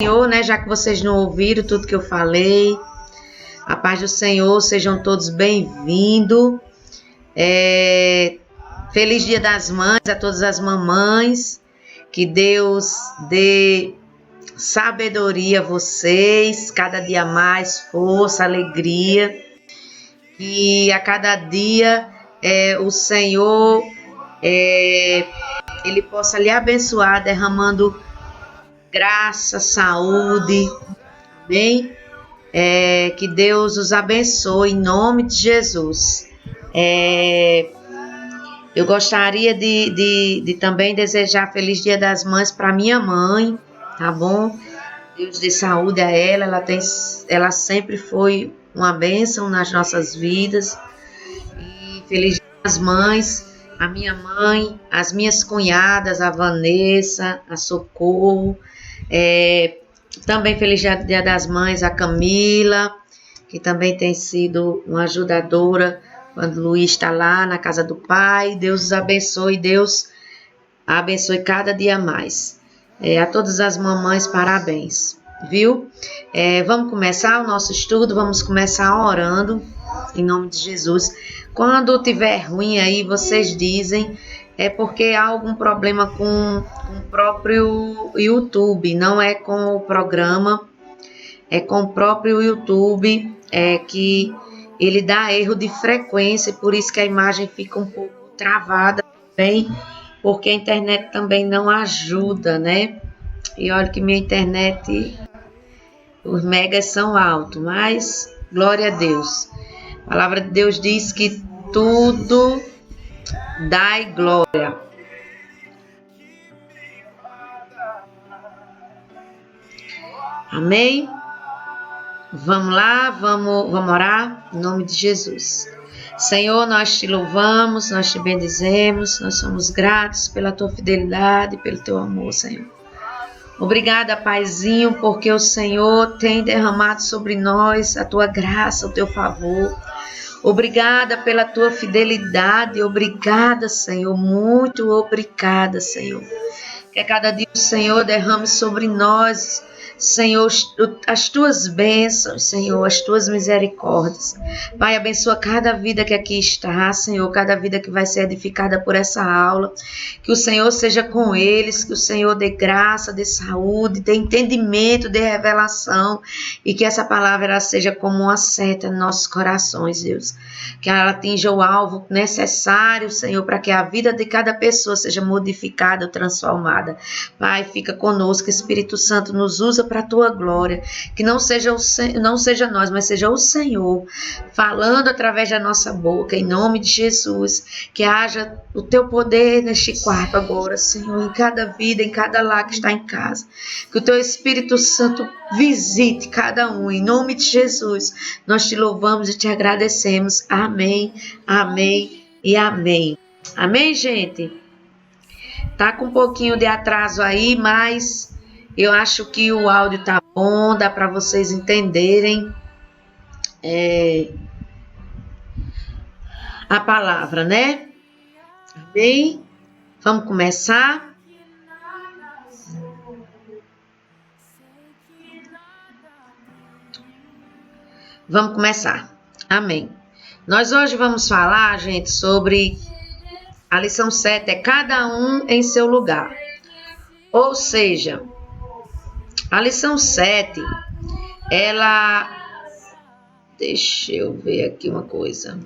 Senhor, né? Já que vocês não ouviram tudo que eu falei, a paz do Senhor, sejam todos bem-vindos. Feliz Dia das Mães a todas as mamães. Que Deus dê sabedoria a vocês, cada dia mais força, alegria. E a cada dia o Senhor Ele possa lhe abençoar, derramando graça, saúde, amém? Que Deus os abençoe em nome de Jesus. Eu gostaria de também desejar Feliz Dia das Mães para minha mãe, tá bom? Deus dê saúde a ela, ela sempre foi uma bênção nas nossas vidas. E Feliz Dia das Mães, a minha mãe, as minhas cunhadas, a Vanessa, a Socorro. Também Feliz Dia das Mães a Camila, que também tem sido uma ajudadora quando o Luiz está lá na casa do pai. Deus os abençoe, Deus abençoe cada dia mais. A todas as mamães, parabéns, viu? Vamos começar o nosso estudo, vamos começar orando, em nome de Jesus. Quando tiver ruim aí, vocês dizem, porque há algum problema com o próprio YouTube, não é com o programa, é com o próprio YouTube, que ele dá erro de frequência, por isso que a imagem fica um pouco travada também, porque a internet também não ajuda, né? E olha que minha internet, os megas são altos, mas glória a Deus. A palavra de Deus diz que tudo dai glória. Amém? Vamos lá, vamos orar em nome de Jesus. Senhor, nós te louvamos, nós te bendizemos, nós somos gratos pela tua fidelidade, pelo teu amor, Senhor. Obrigada, Paizinho, porque o Senhor tem derramado sobre nós a tua graça, o teu favor. Obrigada pela tua fidelidade, obrigada, Senhor, muito obrigada, Senhor. Que a cada dia o Senhor derrame sobre nós, Senhor, as tuas bênçãos, Senhor, as tuas misericórdias. Pai, abençoa cada vida que aqui está, Senhor, cada vida que vai ser edificada por essa aula. Que o Senhor seja com eles, que o Senhor dê graça, dê saúde, dê entendimento, dê revelação. E que essa palavra ela seja como uma seta em nossos corações, Deus. Que ela atinja o alvo necessário, Senhor, para que a vida de cada pessoa seja modificada, transformada. Pai, fica conosco, Espírito Santo, nos usa para a tua glória, que não seja nós, mas seja o Senhor falando através da nossa boca, em nome de Jesus, que haja o teu poder neste quarto agora, Senhor, em cada vida, em cada lar que está em casa, que o teu Espírito Santo visite cada um, em nome de Jesus, nós te louvamos e te agradecemos, amém, amém e amém, amém, gente? Tá com um pouquinho de atraso aí, mas eu acho que o áudio tá bom, dá para vocês entenderem a palavra, né? Bem, vamos começar? Vamos começar. Amém. Nós hoje vamos falar, gente, sobre a lição 7, cada um em seu lugar. Ou seja, a lição 7, ela... Deixa eu ver aqui uma coisa.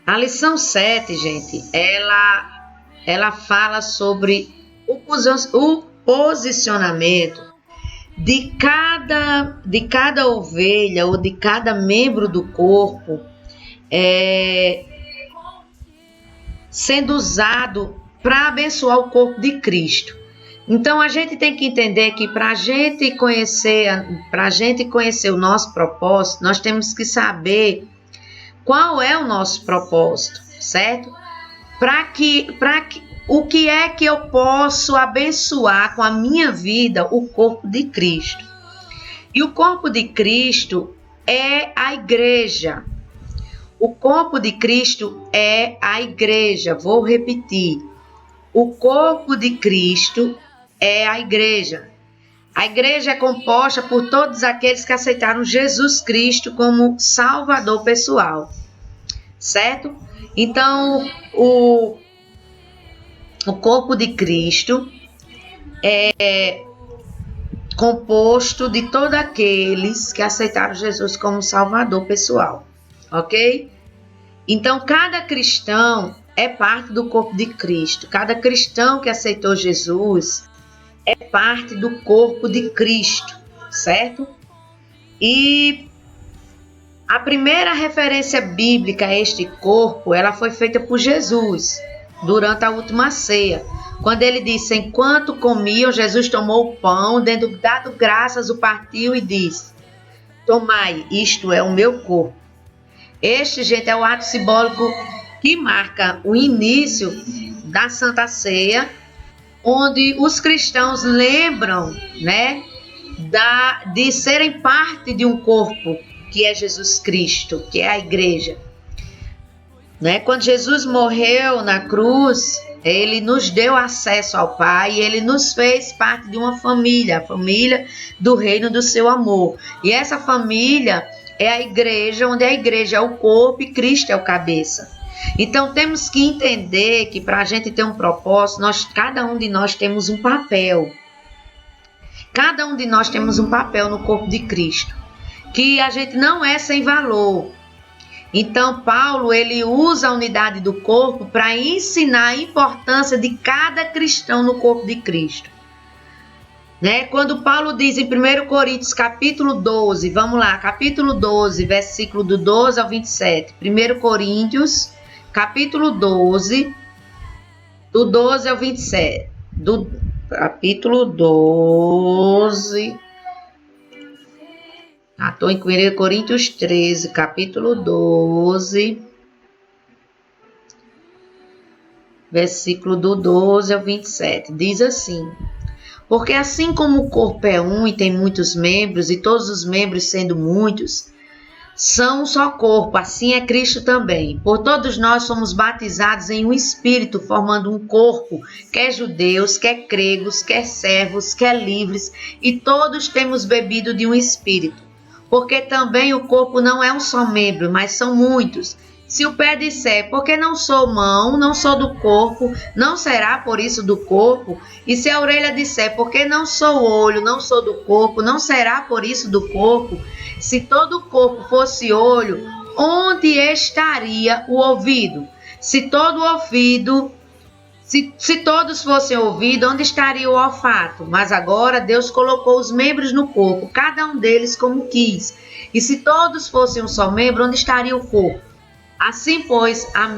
A lição 7, gente, ela fala sobre o posicionamento de cada ovelha ou de cada membro do corpo sendo usado para abençoar o corpo de Cristo. Então, a gente tem que entender que para a gente conhecer o nosso propósito, nós temos que saber qual é o nosso propósito, certo? O que é que eu posso abençoar com a minha vida o corpo de Cristo. E o corpo de Cristo é a igreja. O corpo de Cristo é a igreja. Vou repetir. O corpo de Cristo é a igreja. A igreja é composta por todos aqueles que aceitaram Jesus Cristo como Salvador pessoal, certo? Então, o corpo de Cristo é composto de todos aqueles que aceitaram Jesus como Salvador pessoal, ok? Então, cada cristão é parte do corpo de Cristo. Cada cristão que aceitou Jesus é parte do corpo de Cristo, certo? E a primeira referência bíblica a este corpo, ela foi feita por Jesus durante a última ceia. Quando ele disse, enquanto comiam, Jesus tomou o pão, dado graças, o partiu e disse, tomai, isto é o meu corpo. Este, gente, é o ato simbólico que marca o início da Santa Ceia, onde os cristãos lembram, né, de serem parte de um corpo, que é Jesus Cristo, que é a igreja. Né? Quando Jesus morreu na cruz, ele nos deu acesso ao Pai e ele nos fez parte de uma família, a família do reino do seu amor. E essa família é a igreja, onde a igreja é o corpo e Cristo é o cabeça. Então temos que entender que para a gente ter um propósito, cada um de nós temos um papel. Cada um de nós temos um papel no corpo de Cristo, que a gente não é sem valor. Então Paulo, ele usa a unidade do corpo para ensinar a importância de cada cristão no corpo de Cristo. Né? Quando Paulo diz em 1 Coríntios capítulo 12, vamos lá, capítulo 12, versículo do 12 ao 27. 1 Coríntios capítulo 12, do 12 ao 27. Do capítulo 12. Estou em 1 Coríntios 13, capítulo 12, versículo do 12 ao 27. Diz assim: porque assim como o corpo é um e tem muitos membros, e todos os membros sendo muitos, são um só corpo, assim é Cristo também. Por todos nós somos batizados em um espírito, formando um corpo, quer judeus, quer gregos, quer servos, quer livres, e todos temos bebido de um espírito. Porque também o corpo não é um só membro, mas são muitos. Se o pé disser, porque não sou mão, não sou do corpo, não será por isso do corpo? E se a orelha disser, porque não sou olho, não sou do corpo, não será por isso do corpo? Se todo o corpo fosse olho, onde estaria o ouvido? Se todo o ouvido... Se todos fossem ouvidos, onde estaria o olfato? Mas agora Deus colocou os membros no corpo, cada um deles como quis. E se todos fossem um só membro, onde estaria o corpo? Assim, pois, há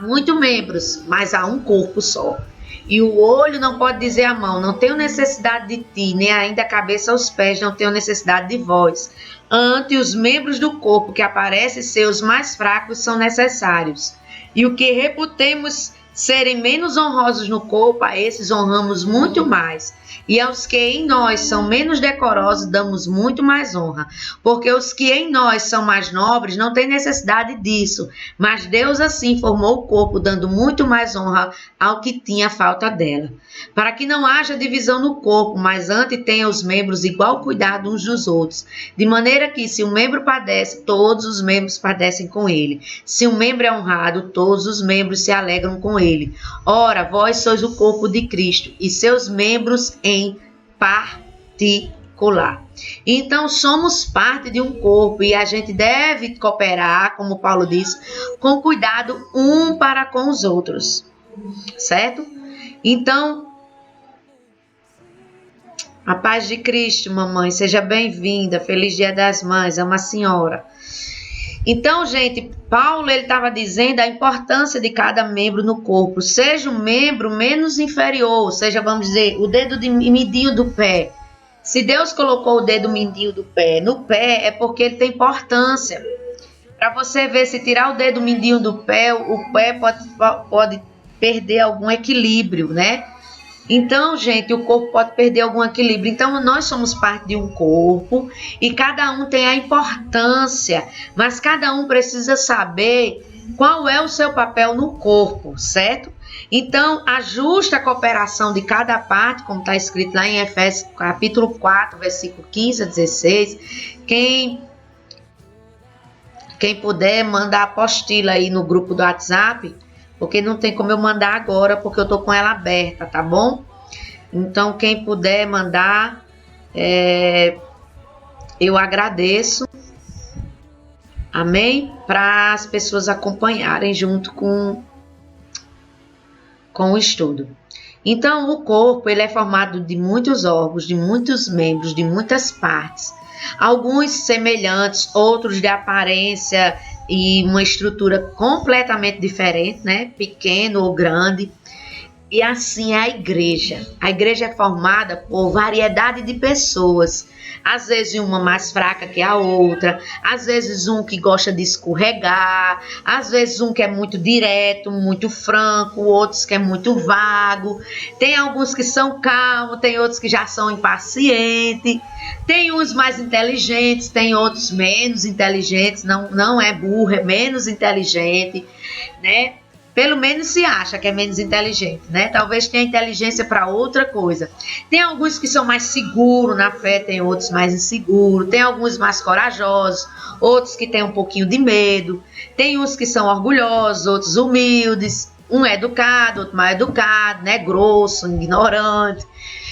muitos membros, mas há um corpo só. E o olho não pode dizer à mão, não tenho necessidade de ti, nem ainda a cabeça aos pés, não tenho necessidade de vós. Ante os membros do corpo que aparecem ser os mais fracos são necessários. E o que reputemos serem menos honrosos no corpo, a esses honramos muito mais. E aos que em nós são menos decorosos, damos muito mais honra. Porque os que em nós são mais nobres não têm necessidade disso. Mas Deus assim formou o corpo, dando muito mais honra ao que tinha falta dela. Para que não haja divisão no corpo, mas antes tenha os membros igual cuidado uns dos outros. De maneira que, se um membro padece, todos os membros padecem com ele. Se um membro é honrado, todos os membros se alegram com ele. Ora, vós sois o corpo de Cristo, e seus membros em particular. Então, somos parte de um corpo, e a gente deve cooperar, como Paulo diz, com cuidado um para com os outros. Certo? Então, a paz de Cristo, mamãe, seja bem-vinda. Feliz Dia das Mães, é uma senhora. Então, gente, Paulo estava dizendo a importância de cada membro no corpo. Seja um membro menos inferior, seja, vamos dizer, o dedo mindinho do pé. Se Deus colocou o dedo mindinho do pé no pé, é porque ele tem importância. Para você ver, se tirar o dedo mindinho do pé, o pé pode perder algum equilíbrio, né? Então, gente, o corpo pode perder algum equilíbrio. Então, nós somos parte de um corpo e cada um tem a importância, mas cada um precisa saber qual é o seu papel no corpo, certo? Então, a justa cooperação de cada parte, como está escrito lá em Efésios capítulo 4, versículo 15 a 16, quem puder mandar a apostila aí no grupo do WhatsApp, porque não tem como eu mandar agora, porque eu tô com ela aberta, tá bom? Então, quem puder mandar, eu agradeço, amém? Para as pessoas acompanharem junto com o estudo. Então, o corpo ele é formado de muitos órgãos, de muitos membros, de muitas partes. Alguns semelhantes, outros de aparência e uma estrutura completamente diferente, né? Pequeno ou grande. E assim é a igreja. A igreja é formada por variedade de pessoas. Às vezes uma mais fraca que a outra, às vezes um que gosta de escorregar, às vezes um que é muito direto, muito franco, outros que é muito vago. Tem alguns que são calmos, tem outros que já são impacientes, tem uns mais inteligentes, tem outros menos inteligentes, não é burro, é menos inteligente, né? Pelo menos se acha que é menos inteligente, né? Talvez tenha inteligência para outra coisa. Tem alguns que são mais seguros na fé, tem outros mais inseguros, tem alguns mais corajosos, outros que têm um pouquinho de medo, tem uns que são orgulhosos, outros humildes, um é educado, outro mal educado, né? Grosso, ignorante.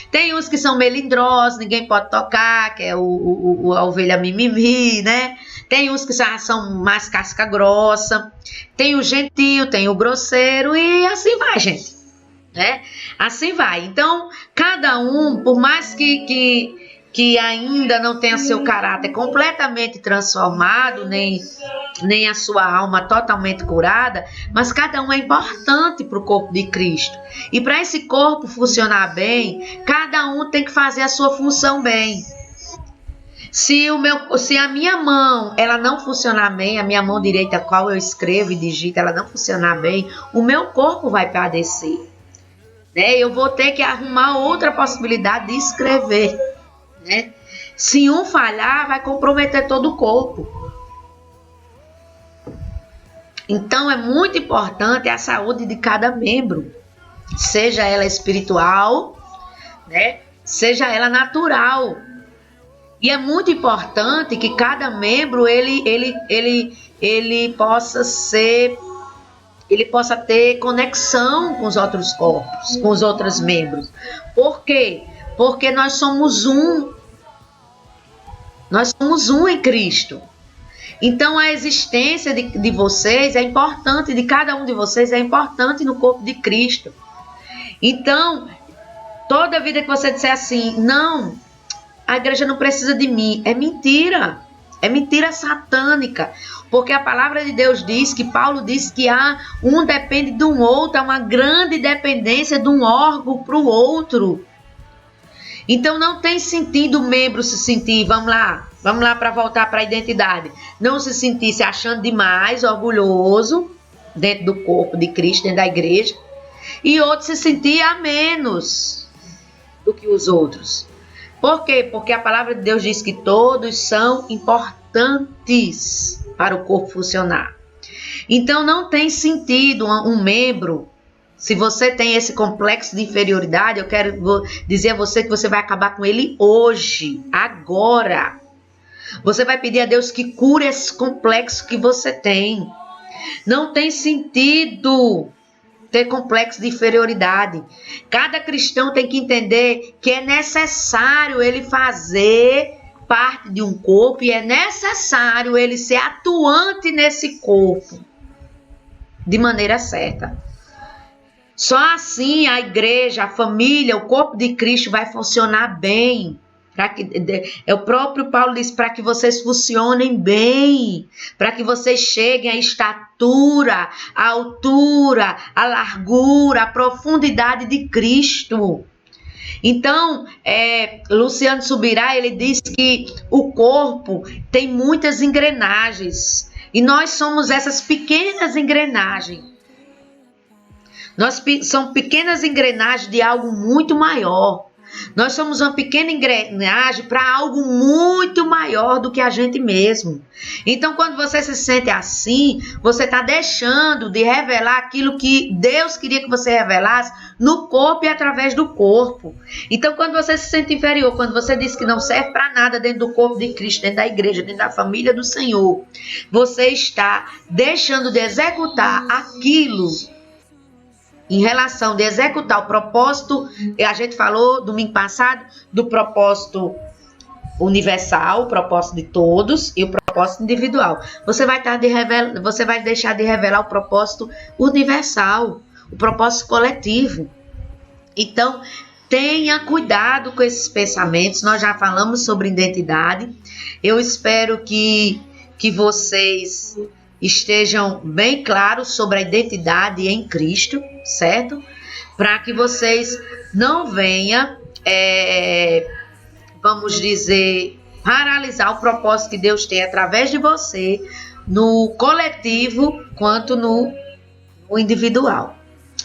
Tem uns que são melindrosos, ninguém pode tocar, que é a ovelha mimimi, né? Tem uns que são mais casca grossa, tem o gentil, tem o grosseiro e assim vai, gente, né? Assim vai. Então, cada um, por mais que ainda não tenha seu caráter completamente transformado, nem a sua alma totalmente curada, mas cada um é importante para o corpo de Cristo. E para esse corpo funcionar bem, cada um tem que fazer a sua função bem. Se a minha mão ela não funcionar bem, a minha mão direita, a qual eu escrevo e digito, ela não funcionar bem, o meu corpo vai padecer. Né? Eu vou ter que arrumar outra possibilidade de escrever. Né? Se um falhar, vai comprometer todo o corpo. Então é muito importante a saúde de cada membro, seja ela espiritual, né? Seja ela natural. E é muito importante que cada membro ele possa ter conexão com os outros corpos, com os outros membros. Por quê? Porque nós somos um. Nós somos um em Cristo. Então a existência de vocês é importante, de cada um de vocês é importante no corpo de Cristo. Então, toda vida que você disser assim, não, a igreja não precisa de mim, é mentira satânica, porque a palavra de Deus diz, que Paulo diz que um depende do outro, há uma grande dependência de um órgão para o outro. Então não tem sentido o membro se sentir, vamos lá para voltar para a identidade, não se sentir se achando demais, orgulhoso, dentro do corpo de Cristo, dentro da igreja, e outro se sentir a menos do que os outros. Por quê? Porque a palavra de Deus diz que todos são importantes para o corpo funcionar. Então não tem sentido um membro. Se você tem esse complexo de inferioridade, eu quero dizer a você que você vai acabar com ele hoje, agora. Você vai pedir a Deus que cure esse complexo que você tem. Não tem sentido ter complexo de inferioridade. Cada cristão tem que entender que é necessário ele fazer parte de um corpo e é necessário ele ser atuante nesse corpo de maneira certa. Só assim a igreja, a família, o corpo de Cristo vai funcionar bem. O próprio Paulo diz, para que vocês funcionem bem, para que vocês cheguem à estatura, à altura, à largura, à profundidade de Cristo. Então, Luciano Subirá, ele diz que o corpo tem muitas engrenagens e nós somos essas pequenas engrenagens. São pequenas engrenagens de algo muito maior. Nós somos uma pequena engrenagem para algo muito maior do que a gente mesmo. Então, quando você se sente assim, você está deixando de revelar aquilo que Deus queria que você revelasse no corpo e através do corpo. Então, quando você se sente inferior, quando você diz que não serve para nada dentro do corpo de Cristo, dentro da igreja, dentro da família do Senhor, você está deixando de executar aquilo em relação de executar o propósito. A gente falou domingo passado do propósito universal, o propósito de todos e o propósito individual. Você vai deixar de revelar o propósito universal, o propósito coletivo. Então, tenha cuidado com esses pensamentos. Nós já falamos sobre identidade. Eu espero que vocês estejam bem claros sobre a identidade em Cristo, certo? Para que vocês não venham, vamos dizer, paralisar o propósito que Deus tem através de você, no coletivo quanto no individual.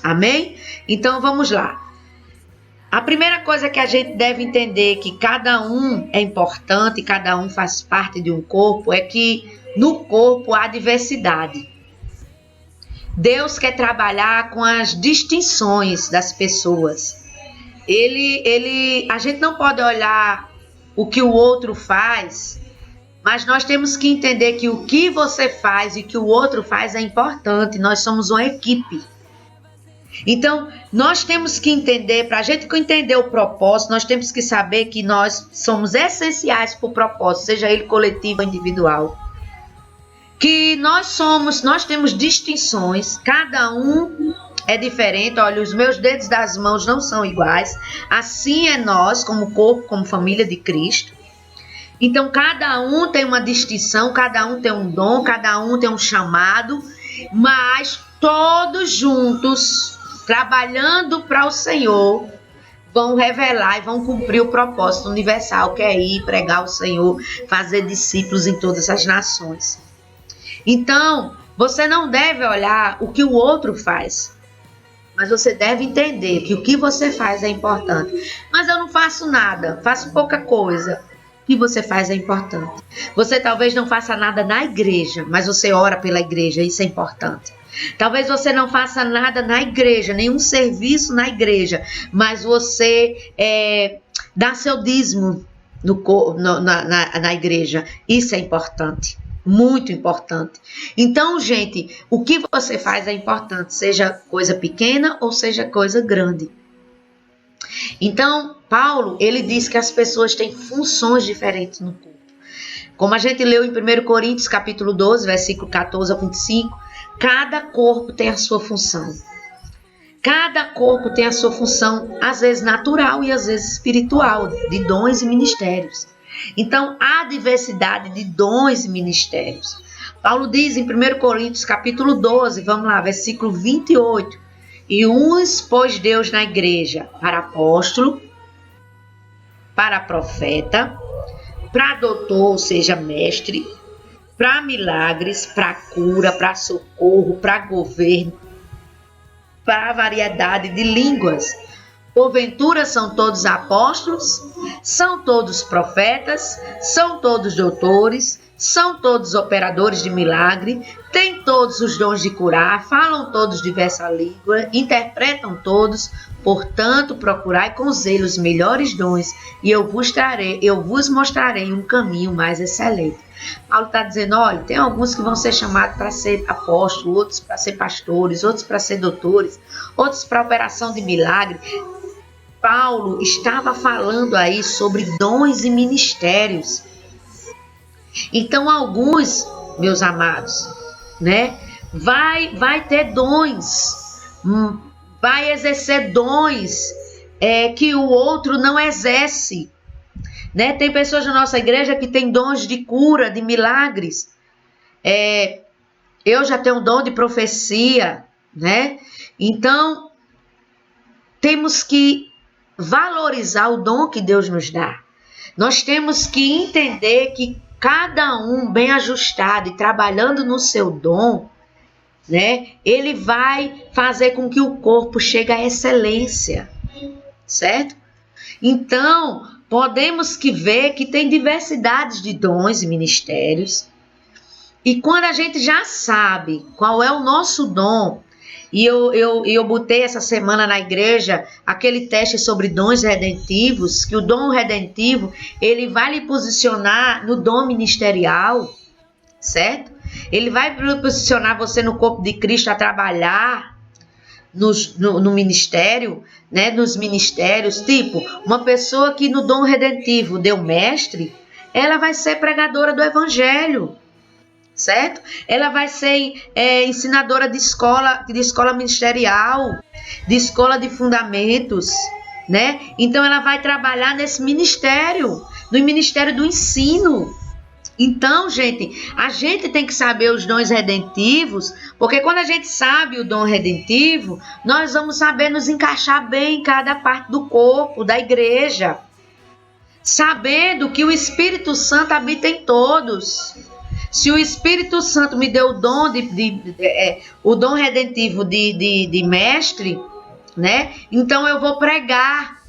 Amém? Então vamos lá. A primeira coisa que a gente deve entender, que cada um é importante, cada um faz parte de um corpo, é que no corpo há diversidade. Deus quer trabalhar com as distinções das pessoas. A gente não pode olhar o que o outro faz, mas nós temos que entender que o que você faz e o que o outro faz é importante. Nós somos uma equipe. Então, nós temos que entender, para a gente entender o propósito, nós temos que saber que nós somos essenciais para o propósito, seja ele coletivo ou individual. Que nós temos distinções, cada um é diferente. Olha, os meus dedos das mãos não são iguais. Assim é nós, como corpo, como família de Cristo. Então, cada um tem uma distinção, cada um tem um dom, cada um tem um chamado, mas todos juntos, trabalhando para o Senhor, vão revelar e vão cumprir o propósito universal, que é ir pregar o Senhor, fazer discípulos em todas as nações. Então, você não deve olhar o que o outro faz, mas você deve entender que o que você faz é importante. Mas eu não faço nada, faço pouca coisa. O que você faz é importante. Você talvez não faça nada na igreja, mas você ora pela igreja, isso é importante. Talvez você não faça nada na igreja, nenhum serviço na igreja, mas você dá seu dízimo na igreja. Isso é importante. Muito importante. Então, gente, o que você faz é importante, seja coisa pequena ou seja coisa grande. Então, Paulo, ele diz que as pessoas têm funções diferentes no corpo. Como a gente leu em 1 Coríntios, capítulo 12, versículo 14 ao 25, cada corpo tem a sua função. Cada corpo tem a sua função, às vezes natural e às vezes espiritual, de dons e ministérios. Então, há diversidade de dons e ministérios. Paulo diz em 1 Coríntios, capítulo 12, vamos lá, versículo 28. E uns pôs Deus na igreja para apóstolo, para profeta, para doutor, ou seja, mestre, para milagres, para cura, para socorro, para governo, para variedade de línguas. Porventura são todos apóstolos, são todos profetas, são todos doutores, são todos operadores de milagre, têm todos os dons de curar, falam todos diversa língua, interpretam todos. Portanto, procurai com zelo os melhores dons, e eu vos mostrarei um caminho mais excelente. Paulo está dizendo, olha, tem alguns que vão ser chamados para ser apóstolos, outros para ser pastores, outros para ser doutores, outros para operação de milagre. Paulo estava falando aí sobre dons e ministérios. Então, alguns, meus amados, né, vai ter dons, vai exercer dons que o outro não exerce. Né? Tem pessoas na nossa igreja que têm dons de cura, de milagres. Eu já tenho um dom de profecia, né? Então, temos que valorizar o dom que Deus nos dá. Nós temos que entender que cada um bem ajustado e trabalhando no seu dom, né? Ele vai fazer com que o corpo chegue à excelência, certo? Então, podemos que ver que tem diversidades de dons e ministérios. E quando a gente já sabe qual é o nosso dom, e eu botei essa semana na igreja aquele teste sobre dons redentivos, que o dom redentivo, ele vai lhe posicionar no dom ministerial, certo? Ele vai posicionar você no corpo de Cristo a trabalhar no ministério, né? Nos ministérios, tipo, uma pessoa que no dom redentivo deu mestre, ela vai ser pregadora do evangelho, certo? Ela vai ser ensinadora de escola ministerial, de escola de fundamentos, né? Então ela vai trabalhar nesse ministério, no ministério do ensino. Então, gente, a gente tem que saber os dons redentivos, porque quando a gente sabe o dom redentivo, nós vamos saber nos encaixar bem em cada parte do corpo, da igreja, sabendo que o Espírito Santo habita em todos. Se o Espírito Santo me deu o dom o dom redentivo de mestre, né? Então eu vou pregar.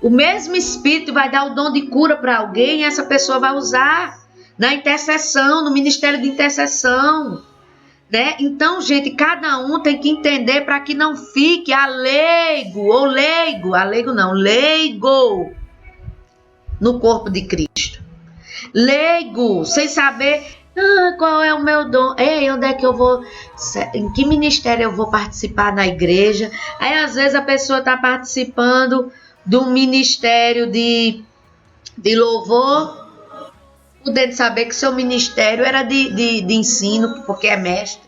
O mesmo Espírito vai dar o dom de cura para alguém e essa pessoa vai usar na intercessão, no ministério de intercessão, né? Então, gente, cada um tem que entender para que não fique leigo no corpo de Cristo. Leigo, sem saber qual é o meu dom, onde é que eu vou, em que ministério eu vou participar na igreja. Aí às vezes a pessoa está participando do ministério de louvor, podendo saber que seu ministério era de ensino, porque é mestre.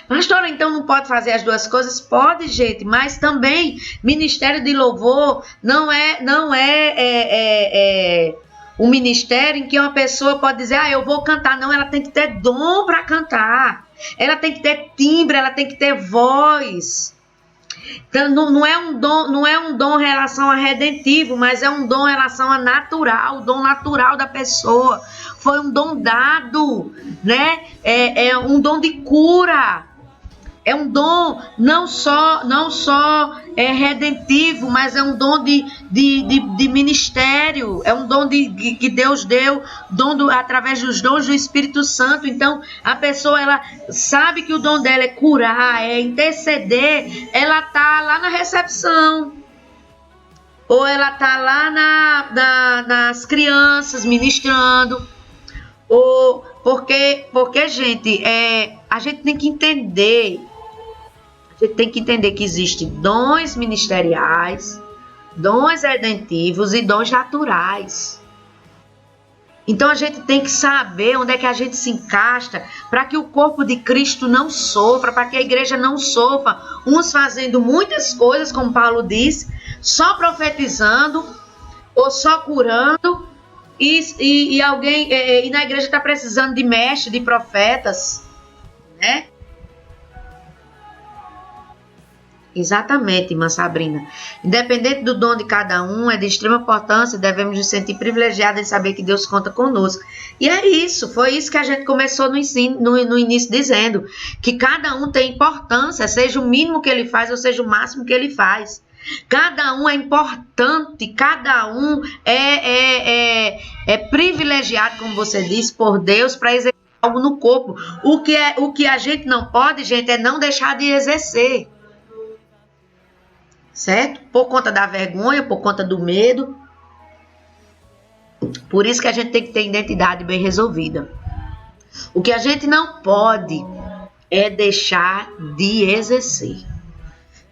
Pastora, então não pode fazer as duas coisas? Pode, gente, mas também ministério de louvor não é um ministério em que uma pessoa pode dizer, eu vou cantar. Não, ela tem que ter dom para cantar. Ela tem que ter timbre, ela tem que ter voz. Então, não é um dom em relação a redentivo, mas é um dom em relação a natural, o dom natural da pessoa. Foi um dom dado, né? É um dom de cura. É um dom não só redentivo, mas é um dom de ministério. É um dom que Deus deu, através dos dons do Espírito Santo. Então, a pessoa, ela sabe que o dom dela é curar, é interceder. Ela está lá na recepção. Ou ela está lá nas crianças, ministrando. Ou porque gente, a gente tem que entender... A gente tem que entender que existem dons ministeriais, dons redentivos e dons naturais. Então a gente tem que saber onde é que a gente se encaixa para que o corpo de Cristo não sofra, para que a igreja não sofra, uns fazendo muitas coisas, como Paulo diz, só profetizando ou só curando, e alguém e na igreja está precisando de mestres, de profetas, né? Exatamente, irmã Sabrina. Independente do dom de cada um, é de extrema importância, devemos nos sentir privilegiados em saber que Deus conta conosco. E é isso, foi isso que a gente começou no início dizendo, que cada um tem importância, seja o mínimo que ele faz ou seja o máximo que ele faz. Cada um é importante, cada um é privilegiado, como você disse, por Deus para exercer algo no corpo. O que a gente não pode, gente, é não deixar de exercer. Certo? Por conta da vergonha, por conta do medo. Por isso que a gente tem que ter identidade bem resolvida. O que a gente não pode é deixar de exercer.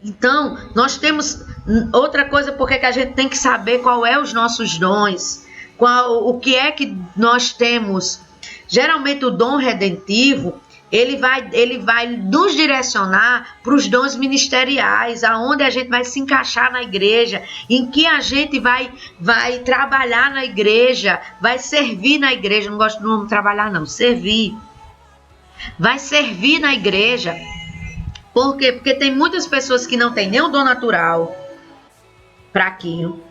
Então, nós temos outra coisa, porque que a gente tem que saber qual é os nossos dons, o que é que nós temos. Geralmente o dom redentivo, ele vai nos direcionar para os dons ministeriais, aonde a gente vai se encaixar na igreja, em que a gente vai trabalhar na igreja, vai servir na igreja. Não gosto do nome trabalhar, não, servir. Vai servir na igreja. Por quê? Porque tem muitas pessoas que não têm nem o dom natural para aquilo,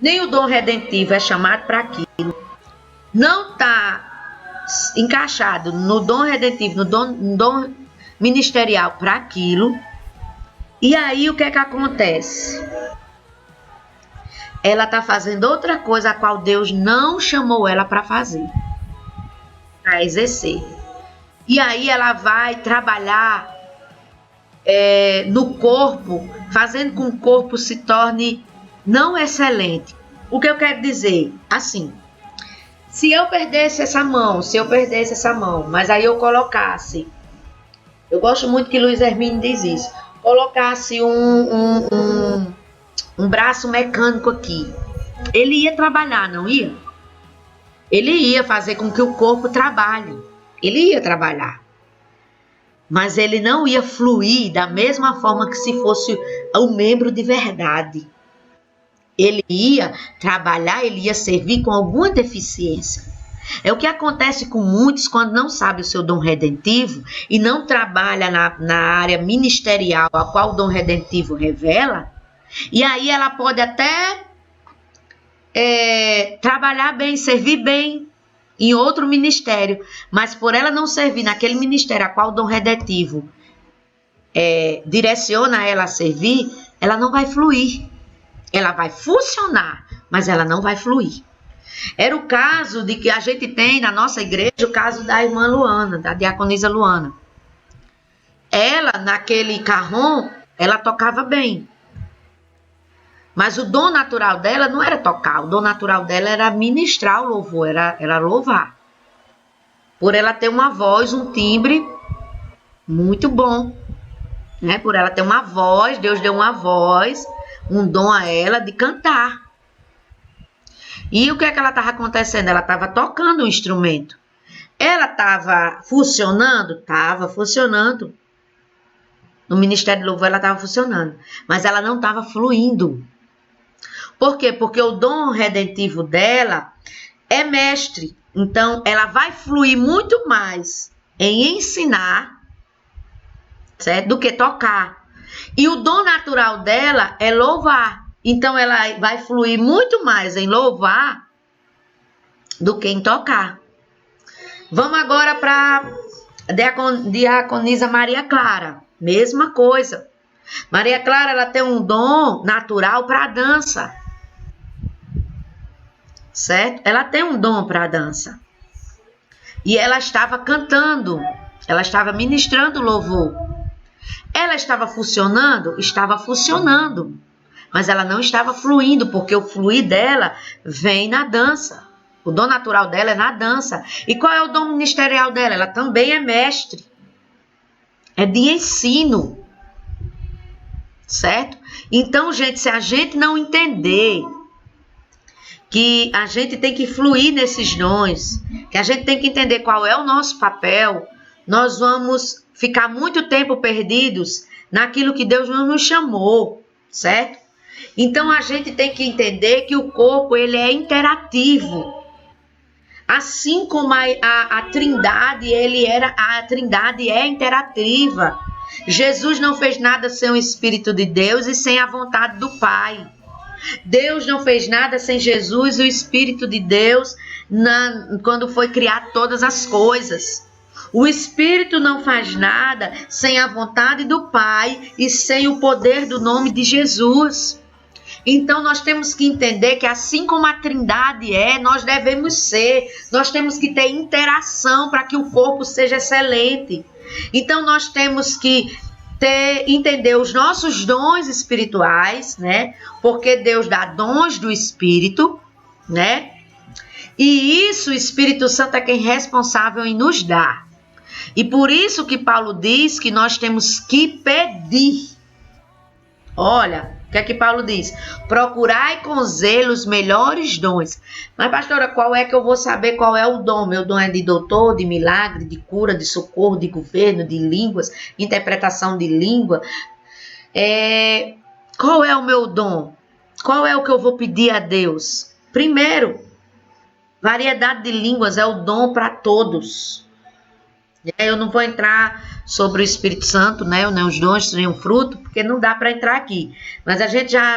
nem o dom redentivo é chamado para aquilo. Não está encaixado no dom redentivo, no dom ministerial para aquilo. E aí o que é que acontece? ela está fazendo outra coisa a qual Deus não chamou ela para fazer, para exercer. E aí ela vai trabalhar no corpo, fazendo com que o corpo se torne não excelente. O que eu quero dizer? Assim, se eu perdesse essa mão, mas aí eu colocasse, eu gosto muito que Luiz Hermínio diz isso, colocasse um braço mecânico aqui, ele ia trabalhar, não ia? Ele ia fazer com que o corpo trabalhe, ele ia trabalhar, mas ele não ia fluir da mesma forma que se fosse um membro de verdade. Ele ia trabalhar, ele ia servir com alguma deficiência. É o que acontece com muitos quando não sabe o seu dom redentivo e não trabalha na área ministerial a qual o dom redentivo revela. E aí ela pode até trabalhar bem, servir bem em outro ministério, mas por ela não servir naquele ministério a qual o dom redentivo direciona ela a servir, ela não vai fluir. Ela vai funcionar, mas ela não vai fluir. Era o caso de que a gente tem na nossa igreja, o caso da irmã Luana, da diaconisa Luana. Ela, naquele carrom, ela tocava bem. Mas o dom natural dela não era tocar, o dom natural dela era ministrar o louvor, era louvar. Por ela ter uma voz, um timbre muito bom, né? Por ela ter uma voz, Deus deu uma voz, um dom a ela de cantar. E o que é que ela estava acontecendo? Ela estava tocando o instrumento. Ela estava funcionando? Estava funcionando. No Ministério de Louvor ela estava funcionando, mas ela não estava fluindo. Por quê? Porque o dom redentivo dela é mestre. Então, ela vai fluir muito mais em ensinar, certo? Do que tocar. E o dom natural dela é louvar. Então, ela vai fluir muito mais em louvar do que em tocar. Vamos agora para a diaconisa Maria Clara. Mesma coisa. Maria Clara, ela tem um dom natural para a dança. Certo? Ela tem um dom para a dança. E ela estava cantando. Ela estava ministrando louvor. Ela estava funcionando? Estava funcionando. Mas ela não estava fluindo, porque o fluir dela vem na dança. O dom natural dela é na dança. E qual é o dom ministerial dela? Ela também é mestre. É de ensino. Certo? Então, gente, se a gente não entender que a gente tem que fluir nesses dons, que a gente tem que entender qual é o nosso papel, nós vamos ficar muito tempo perdidos naquilo que Deus não nos chamou, certo? Então, a gente tem que entender que o corpo, ele é interativo. Assim como a Trindade, a Trindade é interativa. Jesus não fez nada sem o Espírito de Deus e sem a vontade do Pai. Deus não fez nada sem Jesus e o Espírito de Deus quando foi criar todas as coisas. O Espírito não faz nada sem a vontade do Pai e sem o poder do nome de Jesus. Então nós temos que entender que assim como a Trindade nós devemos ser. Nós temos que ter interação para que o corpo seja excelente. Então nós temos que entender os nossos dons espirituais, né? Porque Deus dá dons do Espírito, né? E isso o Espírito Santo é quem é responsável em nos dar. E por isso que Paulo diz que nós temos que pedir. Olha, o que é que Paulo diz? Procurai com zelo os melhores dons. Mas, pastora, qual é que eu vou saber qual é o dom? Meu dom é de doutor, de milagre, de cura, de socorro, de governo, de línguas, interpretação de língua. Qual é o meu dom? Qual é o que eu vou pedir a Deus? Primeiro, variedade de línguas é o dom para todos. Eu não vou entrar sobre o Espírito Santo, né? Nem os dons, nem o fruto, porque não dá para entrar aqui. Mas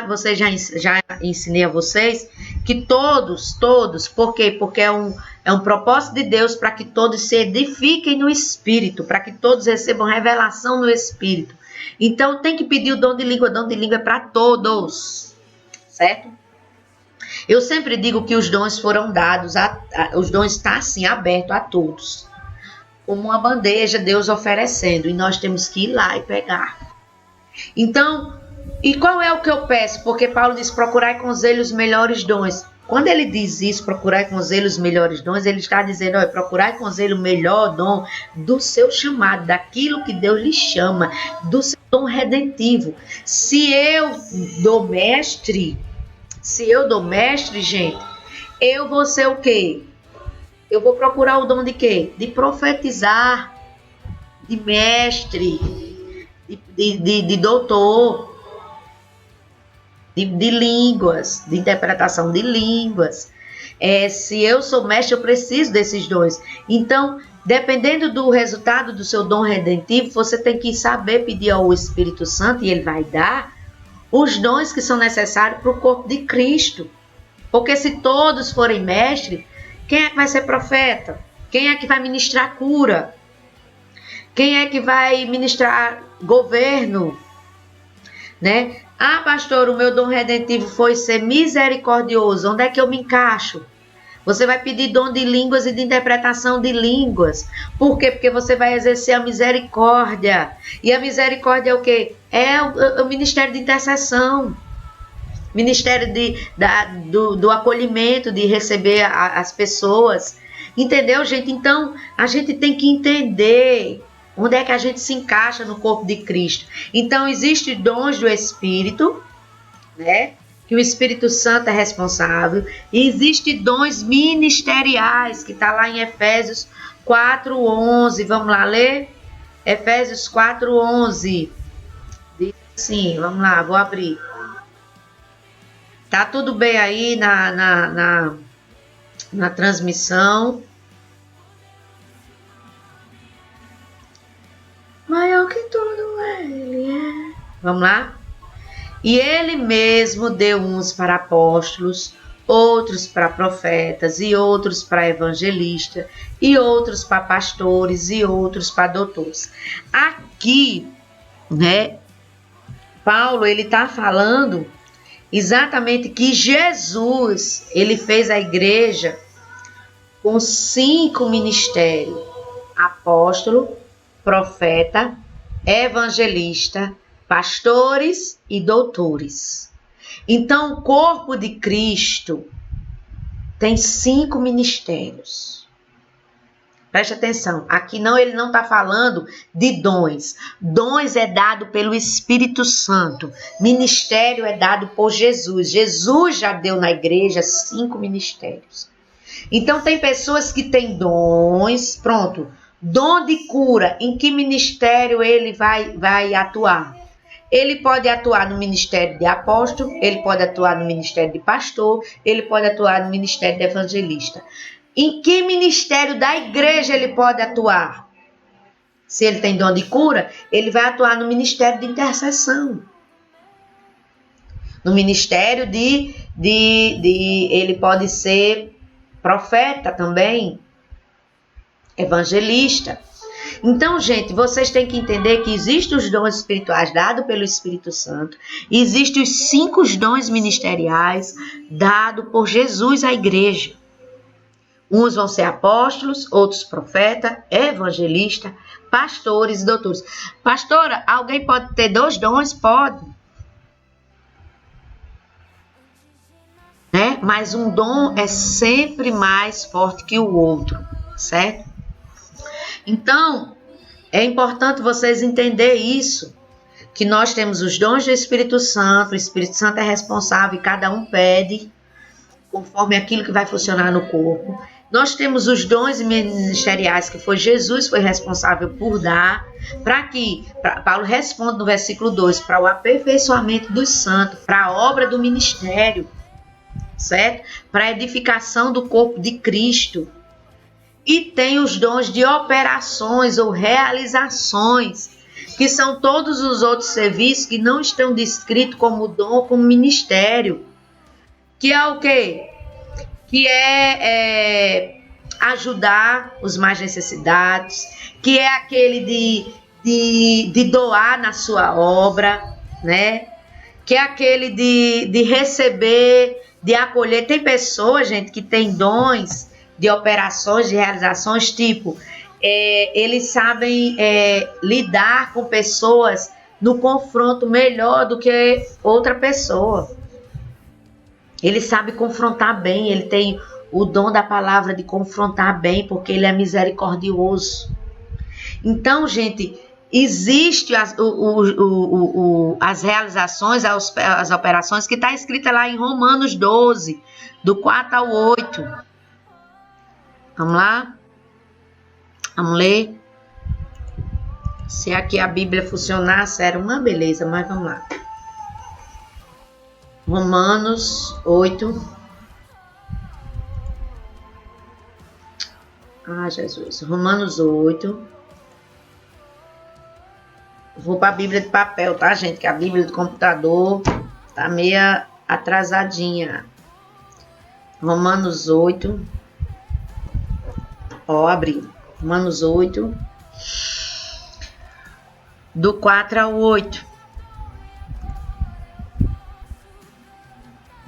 vocês já ensinei a vocês que todos, por quê? Porque é um propósito de Deus para que todos se edifiquem no Espírito, para que todos recebam revelação no Espírito. Então tem que pedir o dom de língua é para todos, certo? Eu sempre digo que os dons foram dados, os dons estão assim, abertos a todos. Como uma bandeja, Deus oferecendo, e nós temos que ir lá e pegar. Então, e qual é o que eu peço? Porque Paulo diz, procurai com zelo os melhores dons. Quando ele diz isso, procurai com zelo os melhores dons, ele está dizendo, olha, procurai com zelo o melhor dom do seu chamado, daquilo que Deus lhe chama, do seu dom redentivo. Se eu dou mestre, gente, eu vou ser o quê? Eu vou procurar o dom de quê? De profetizar, de mestre, de doutor, de línguas, de interpretação de línguas. Se eu sou mestre, eu preciso desses dons. Então, dependendo do resultado do seu dom redentivo, você tem que saber pedir ao Espírito Santo, e ele vai dar os dons que são necessários para o corpo de Cristo. Porque se todos forem mestres, quem é que vai ser profeta? Quem é que vai ministrar cura? Quem é que vai ministrar governo? Né? Ah, pastor, o meu dom redentivo foi ser misericordioso. Onde é que eu me encaixo? Você vai pedir dom de línguas e de interpretação de línguas. Por quê? Porque você vai exercer a misericórdia. E a misericórdia é o quê? É o ministério de intercessão. Ministério do acolhimento, de receber as pessoas. Entendeu, gente? Então, a gente tem que entender onde é que a gente se encaixa no corpo de Cristo. Então, existem dons do Espírito, né? Que o Espírito Santo é responsável. E existem dons ministeriais, que está lá em Efésios 4:11. Vamos lá ler? Efésios 4:11. Diz assim, vamos lá, vou abrir. Tá tudo bem aí na transmissão. Maior que tudo ele é. Vamos lá? E ele mesmo deu uns para apóstolos, outros para profetas, e outros para evangelistas, e outros para pastores, e outros para doutores. Aqui, né, Paulo, ele está falando exatamente que Jesus, ele fez a igreja com 5 ministérios: apóstolo, profeta, evangelista, pastores e doutores. Então, o corpo de Cristo tem 5 ministérios. Preste atenção, aqui ele não está falando de dons. Dons é dado pelo Espírito Santo. Ministério é dado por Jesus. Jesus já deu na igreja 5 ministérios. Então, tem pessoas que têm dons, pronto. Dom de cura, em que ministério ele vai atuar? Ele pode atuar no ministério de apóstolo, ele pode atuar no ministério de pastor, ele pode atuar no ministério de evangelista. Em que ministério da igreja ele pode atuar? Se ele tem dom de cura, ele vai atuar no ministério de intercessão. No ministério ele pode ser profeta também, evangelista. Então, gente, vocês têm que entender que existem os dons espirituais dados pelo Espírito Santo, e existem os 5 dons ministeriais dados por Jesus à igreja. Uns vão ser apóstolos, outros profetas, evangelistas, pastores e doutores. Pastora, alguém pode ter 2 dons? Pode. Né? Mas um dom é sempre mais forte que o outro, certo? Então, é importante vocês entenderem isso, que nós temos os dons do Espírito Santo, o Espírito Santo é responsável e cada um pede conforme aquilo que vai funcionar no corpo. Nós temos os dons ministeriais que Jesus foi responsável por dar, Paulo responde no versículo 2, para o aperfeiçoamento dos santos, para a obra do ministério, certo? Para a edificação do corpo de Cristo. E tem os dons de operações ou realizações, que são todos os outros serviços que não estão descritos como dom ou como ministério. Que é o quê? Que é ajudar os mais necessitados, que é aquele de doar na sua obra, né? Que é aquele de receber de acolher. Tem pessoas, gente, que tem dons de operações, de realizações, tipo, eles sabem lidar com pessoas no confronto melhor do que outra pessoa. Ele sabe confrontar bem, ele tem o dom da palavra de confrontar bem, porque ele é misericordioso. Então, gente, existe as realizações, as operações, que está escrita lá em Romanos 12, do 4 ao 8. Vamos lá? Vamos ler? Se aqui a Bíblia funcionasse, era uma beleza, mas vamos lá. Romanos 8. Ah, Jesus. Romanos 8. Vou para a Bíblia de papel, tá, gente? Que a Bíblia do computador tá meia atrasadinha. Romanos 8. Ó, abri. Romanos 8. Do 4 ao 8.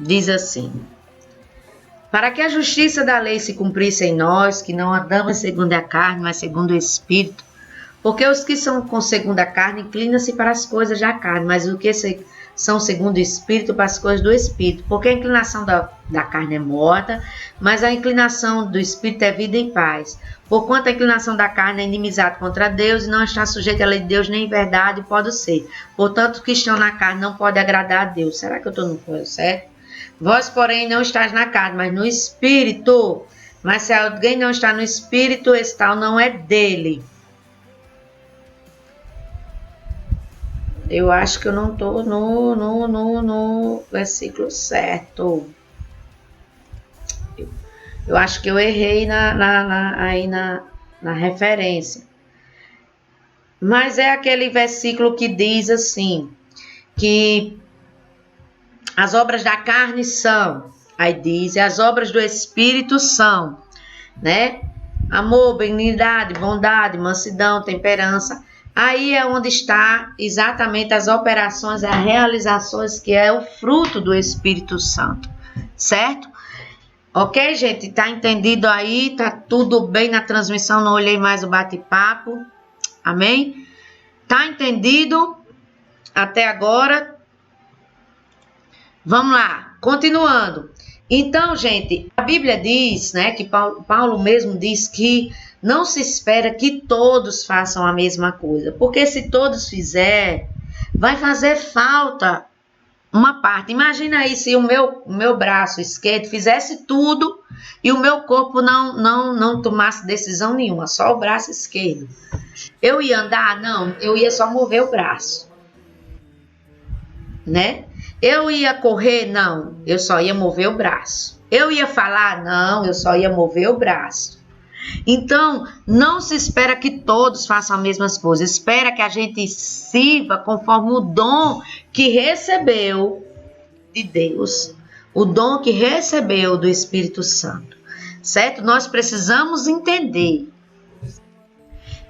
Diz assim: para que a justiça da lei se cumprisse em nós, que não andamos segundo a carne, mas segundo o Espírito, porque os que são com segundo a carne inclinam-se para as coisas da carne, mas os que são segundo o Espírito para as coisas do Espírito. Porque a inclinação da carne é morta, mas a inclinação do Espírito é vida e paz. Porquanto a inclinação da carne é inimizade contra Deus, e não está sujeita à lei de Deus, nem em verdade pode ser. Portanto, os que estão na carne não podem agradar a Deus. Será que eu estou no coisa certo? Vós, porém, não estáis na carne, mas no Espírito. Mas se alguém não está no Espírito, esse tal não é dele. Eu acho que eu não estou no versículo certo. Eu acho que eu errei na referência. Mas é aquele versículo que diz assim, que as obras da carne são, aí diz, e as obras do Espírito são, né? Amor, benignidade, bondade, mansidão, temperança. Aí é onde está exatamente as operações, as realizações, que é o fruto do Espírito Santo, certo? Ok, gente? Tá entendido aí? Tá tudo bem na transmissão? Não olhei mais o bate-papo. Amém? Tá entendido até agora? Vamos lá, continuando. Então, gente, a Bíblia diz, né, que Paulo mesmo diz que não se espera que todos façam a mesma coisa, porque se todos fizerem, vai fazer falta uma parte. Imagina aí se o meu braço esquerdo fizesse tudo e o meu corpo não tomasse decisão nenhuma, só o braço esquerdo. Eu ia andar? Não, eu ia só mover o braço, né? Eu ia correr? Não, eu só ia mover o braço. Eu ia falar? Não, eu só ia mover o braço. Então, não se espera que todos façam as mesmas coisas. Espera que a gente sirva conforme o dom que recebeu de Deus. O dom que recebeu do Espírito Santo. Certo? Nós precisamos entender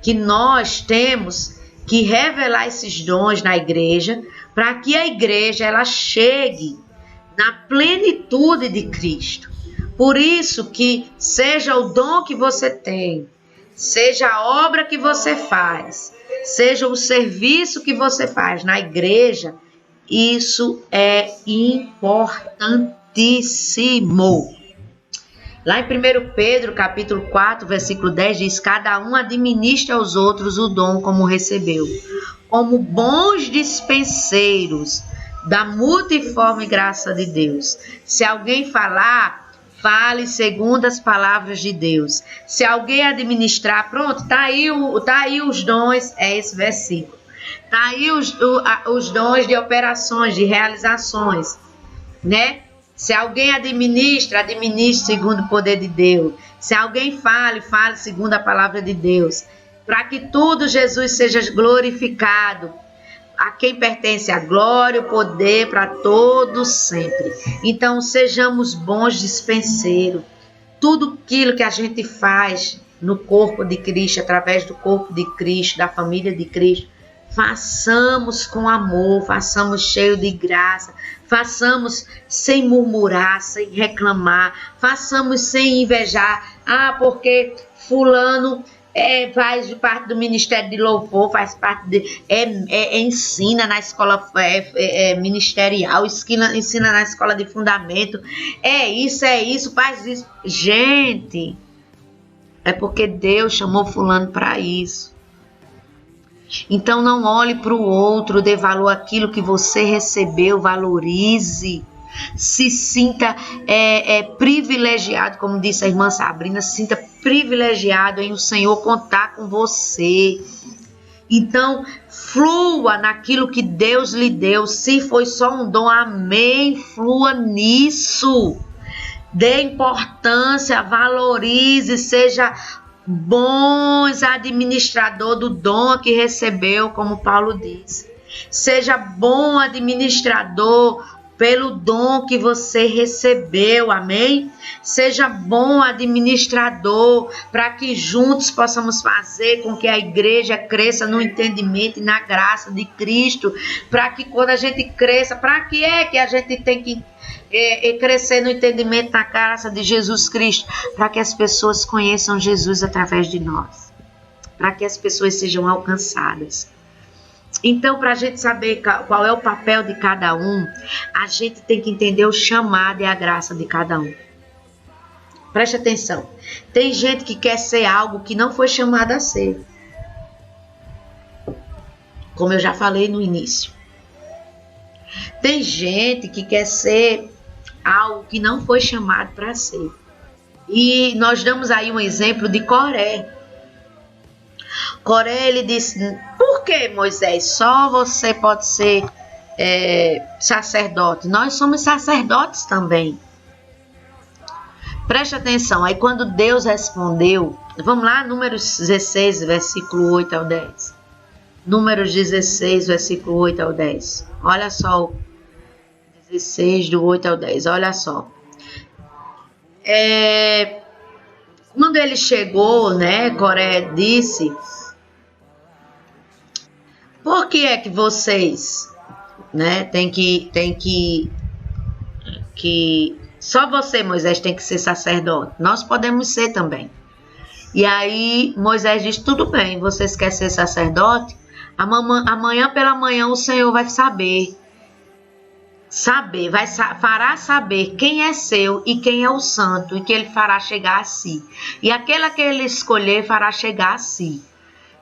que nós temos que revelar esses dons na igreja, para que a igreja ela chegue na plenitude de Cristo. Por isso que seja o dom que você tem, seja a obra que você faz, seja o serviço que você faz na igreja, isso é importantíssimo. Lá em 1 Pedro, capítulo 4, versículo 10, diz: cada um administra aos outros o dom como recebeu, como bons dispenseiros da multiforme graça de Deus. Se alguém falar, fale segundo as palavras de Deus. Se alguém administrar, pronto, tá aí os dons, é esse versículo. Tá aí os dons de operações, de realizações, né? Se alguém administra, administre segundo o poder de Deus. Se alguém fale, fale segundo a palavra de Deus. Para que tudo Jesus seja glorificado. A quem pertence a glória, o poder para todos sempre. Então, sejamos bons dispenseiros. Tudo aquilo que a gente faz no corpo de Cristo, através do corpo de Cristo, da família de Cristo, Façamos com amor, façamos cheio de graça, façamos sem murmurar, sem reclamar, façamos sem invejar. Ah, porque fulano faz parte do Ministério de Louvor, faz parte ensina na escola ministerial, ensina na escola de fundamento. É isso, faz isso. Gente, é porque Deus chamou fulano para isso. Então não olhe para o outro, dê valor àquilo que você recebeu, valorize. Se sinta privilegiado, como disse a irmã Sabrina, se sinta privilegiado em o Senhor contar com você. Então, flua naquilo que Deus lhe deu. Se foi só um dom, amém, flua nisso. Dê importância, valorize, seja bons administrador do dom que recebeu, como Paulo diz. Seja bom administrador pelo dom que você recebeu, amém? Seja bom administrador para que juntos possamos fazer com que a igreja cresça no entendimento e na graça de Cristo, para que quando a gente cresça, para que a gente tem que crescer no entendimento na graça de Jesus Cristo, para que as pessoas conheçam Jesus através de nós, para que as pessoas sejam alcançadas. Então, para a gente saber qual é o papel de cada um, a gente tem que entender o chamado e a graça de cada um. Preste atenção. Tem gente que quer ser algo que não foi chamado a ser. Como eu já falei no início. Tem gente que quer ser algo que não foi chamado para ser. E nós damos aí um exemplo de Coré. Coré, ele disse: por que, Moisés, só você pode ser sacerdote? Nós somos sacerdotes também. Preste atenção, aí quando Deus respondeu, vamos lá, Números 16, versículo 8 ao 10. Números 16, versículo 8 ao 10. Olha só, 16, do 8 ao 10, olha só. Quando ele chegou, né, Coré disse: por que é que vocês, né, tem que só você, Moisés, tem que ser sacerdote? Nós podemos ser também. E aí Moisés diz: tudo bem, vocês querem ser sacerdote? Amanhã pela manhã o Senhor vai fará saber quem é seu e quem é o santo, e que ele fará chegar a si. E aquele que ele escolher fará chegar a si.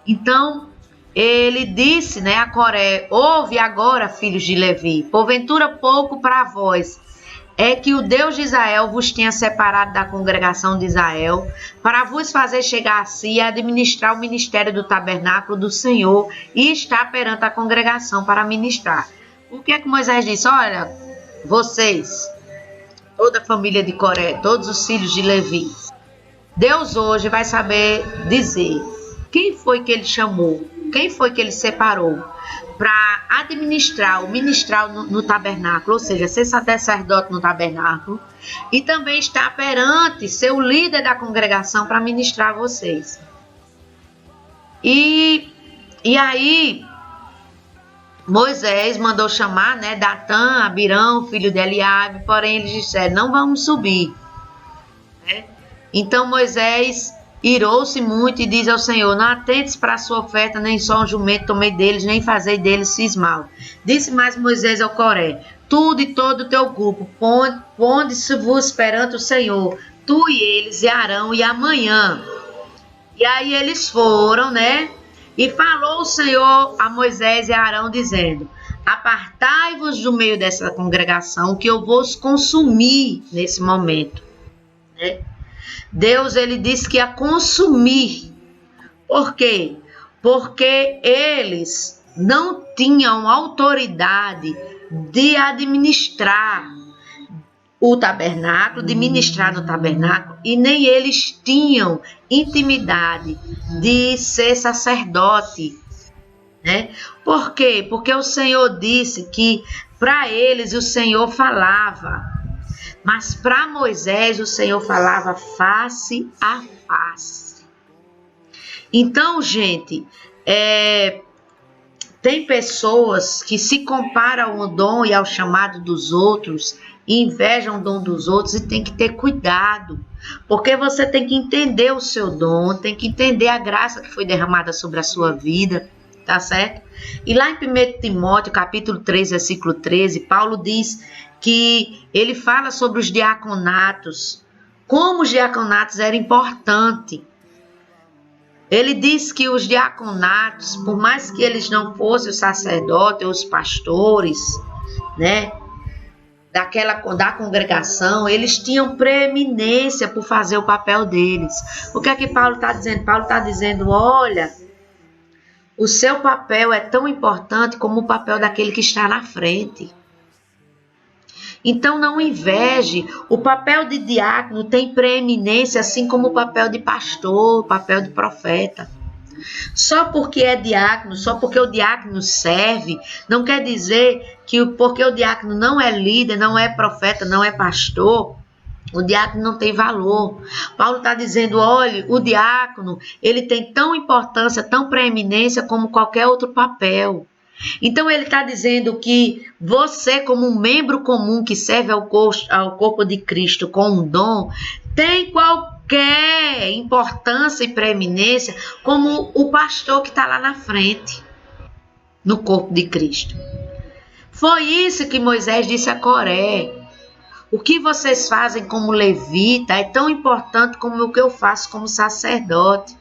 Então, ele disse, né, a Coré: ouve agora, filhos de Levi, porventura pouco para vós é que o Deus de Israel vos tenha separado da congregação de Israel, para vos fazer chegar a si e administrar o ministério do tabernáculo do Senhor, e estar perante a congregação para ministrar. O que é que Moisés disse? Olha, vocês, toda a família de Coré, todos os filhos de Levi, Deus hoje vai saber dizer quem foi que ele chamou, quem foi que ele separou para administrar, ou ministrar no tabernáculo, ou seja, ser sacerdote no tabernáculo, e também estar perante, ser o líder da congregação para ministrar a vocês. E aí Moisés mandou chamar, né, Datã, Abirão, filho de Eliabe, porém eles disseram: não vamos subir. Então Moisés irou-se muito e diz ao Senhor: não atentes para a sua oferta, nem só um jumento tomei deles, nem fazei deles cismal. Disse mais Moisés ao Coré: tu e todo o teu grupo, ponde-se-vos perante o Senhor, tu e eles, e Arão, e amanhã. E aí eles foram, né? E falou o Senhor a Moisés e a Arão, dizendo: apartai-vos do meio dessa congregação, que eu vos consumir nesse momento. Né? Deus, ele disse que ia consumir. Por quê? Porque eles não tinham autoridade de administrar o tabernáculo, de ministrar no tabernáculo, e nem eles tinham intimidade de ser sacerdote. Né? Por quê? Porque o Senhor disse que para eles o Senhor falava, mas para Moisés o Senhor falava face a face. Então, gente, Tem pessoas que se comparam ao dom e ao chamado dos outros, e invejam o dom dos outros, e tem que ter cuidado, porque você tem que entender o seu dom, tem que entender a graça que foi derramada sobre a sua vida, tá certo? E lá em 1 Timóteo, capítulo 3, versículo 13, Paulo diz que ele fala sobre os diaconatos, como os diaconatos eram importantes. Ele diz que os diaconatos, por mais que eles não fossem os sacerdotes ou os pastores, né, da congregação, eles tinham preeminência por fazer o papel deles. O que é que Paulo está dizendo? Paulo está dizendo, olha, o seu papel é tão importante como o papel daquele que está na frente. Então não inveje, o papel de diácono tem preeminência, assim como o papel de pastor, o papel de profeta. Só porque é diácono, só porque o diácono serve, não quer dizer que porque o diácono não é líder, não é profeta, não é pastor, o diácono não tem valor. Paulo está dizendo, olha, o diácono, ele tem tão importância, tão preeminência como qualquer outro papel. Então ele está dizendo que você, como um membro comum que serve ao corpo de Cristo com um dom, tem qualquer importância e preeminência como o pastor que está lá na frente, no corpo de Cristo. Foi isso que Moisés disse a Coré. O que vocês fazem como levita é tão importante como o que eu faço como sacerdote.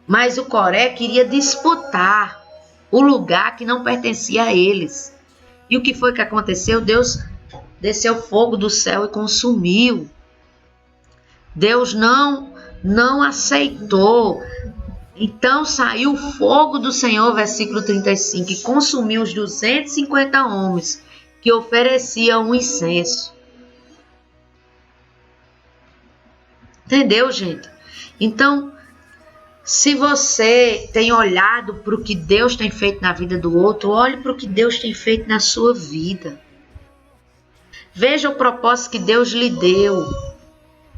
Mas o Coré queria disputar o lugar que não pertencia a eles. E o que foi que aconteceu? Deus desceu fogo do céu e consumiu. Deus não aceitou. Então saiu o fogo do Senhor, versículo 35, e consumiu os 250 homens que ofereciam um incenso. Entendeu, gente? Então, se você tem olhado para o que Deus tem feito na vida do outro, olhe para o que Deus tem feito na sua vida. Veja o propósito que Deus lhe deu.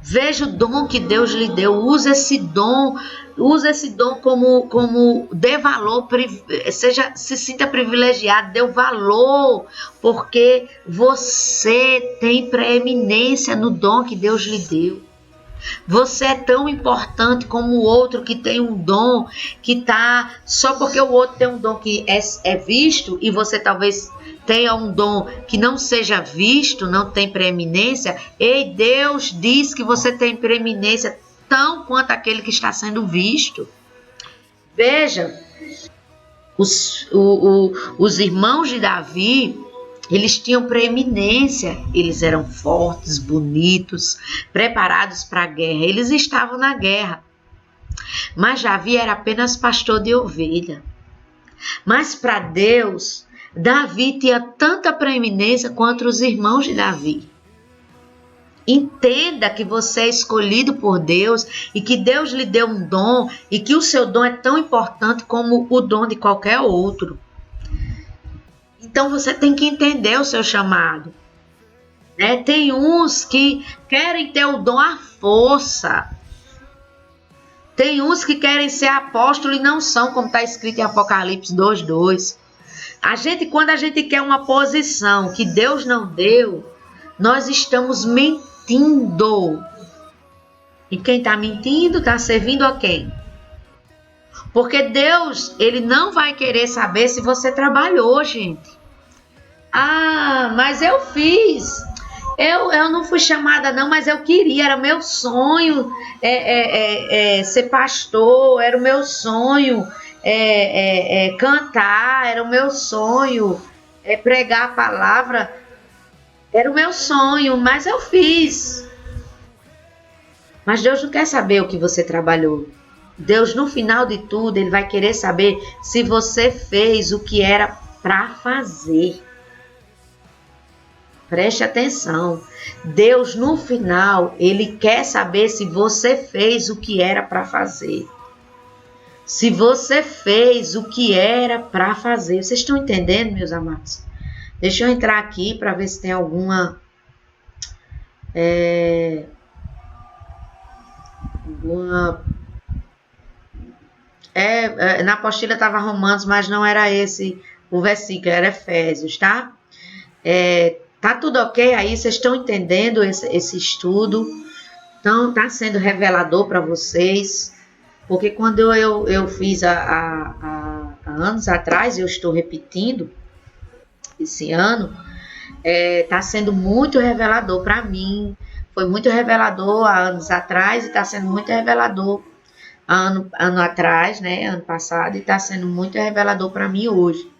Veja o dom que Deus lhe deu. Use esse dom como dê valor, se sinta privilegiado, dê o valor, porque você tem preeminência no dom que Deus lhe deu. Você é tão importante como o outro que tem um dom que tá só porque o outro tem um dom que é visto e você talvez tenha um dom que não seja visto, não tem preeminência. Ei, Deus diz que você tem preeminência tão quanto aquele que está sendo visto. Veja, os irmãos de Davi, eles tinham preeminência, eles eram fortes, bonitos, preparados para a guerra, eles estavam na guerra. Mas Davi era apenas pastor de ovelha. Mas para Deus, Davi tinha tanta preeminência quanto os irmãos de Davi. Entenda que você é escolhido por Deus e que Deus lhe deu um dom e que o seu dom é tão importante como o dom de qualquer outro. Então você tem que entender o seu chamado. Né? Tem uns que querem ter o dom à força. Tem uns que querem ser apóstolo e não são, como está escrito em Apocalipse 2:2. Quando a gente quer uma posição que Deus não deu, nós estamos mentindo. E quem está mentindo está servindo a quem? Porque Deus, ele não vai querer saber se você trabalhou, gente. Ah, mas eu fiz. Eu não fui chamada não, mas eu queria, era meu sonho ser pastor, era o meu sonho cantar, era o meu sonho pregar a palavra, era o meu sonho, mas eu fiz. Mas Deus não quer saber o que você trabalhou. Deus, no final de tudo, ele vai querer saber se você fez o que era para fazer. Preste atenção. Deus, no final, ele quer saber se você fez o que era para fazer. Se você fez o que era para fazer. Vocês estão entendendo, meus amados? Deixa eu entrar aqui para ver se tem alguma Na apostila estava Romanos, mas não era esse o versículo, era Efésios, tá? Tá tudo ok aí? Vocês estão entendendo esse estudo? Então, tá sendo revelador para vocês, porque quando eu fiz há anos atrás, eu estou repetindo esse ano, tá sendo muito revelador para mim. Foi muito revelador há anos atrás e está sendo muito revelador ano atrás, né? Ano passado, e está sendo muito revelador para mim hoje.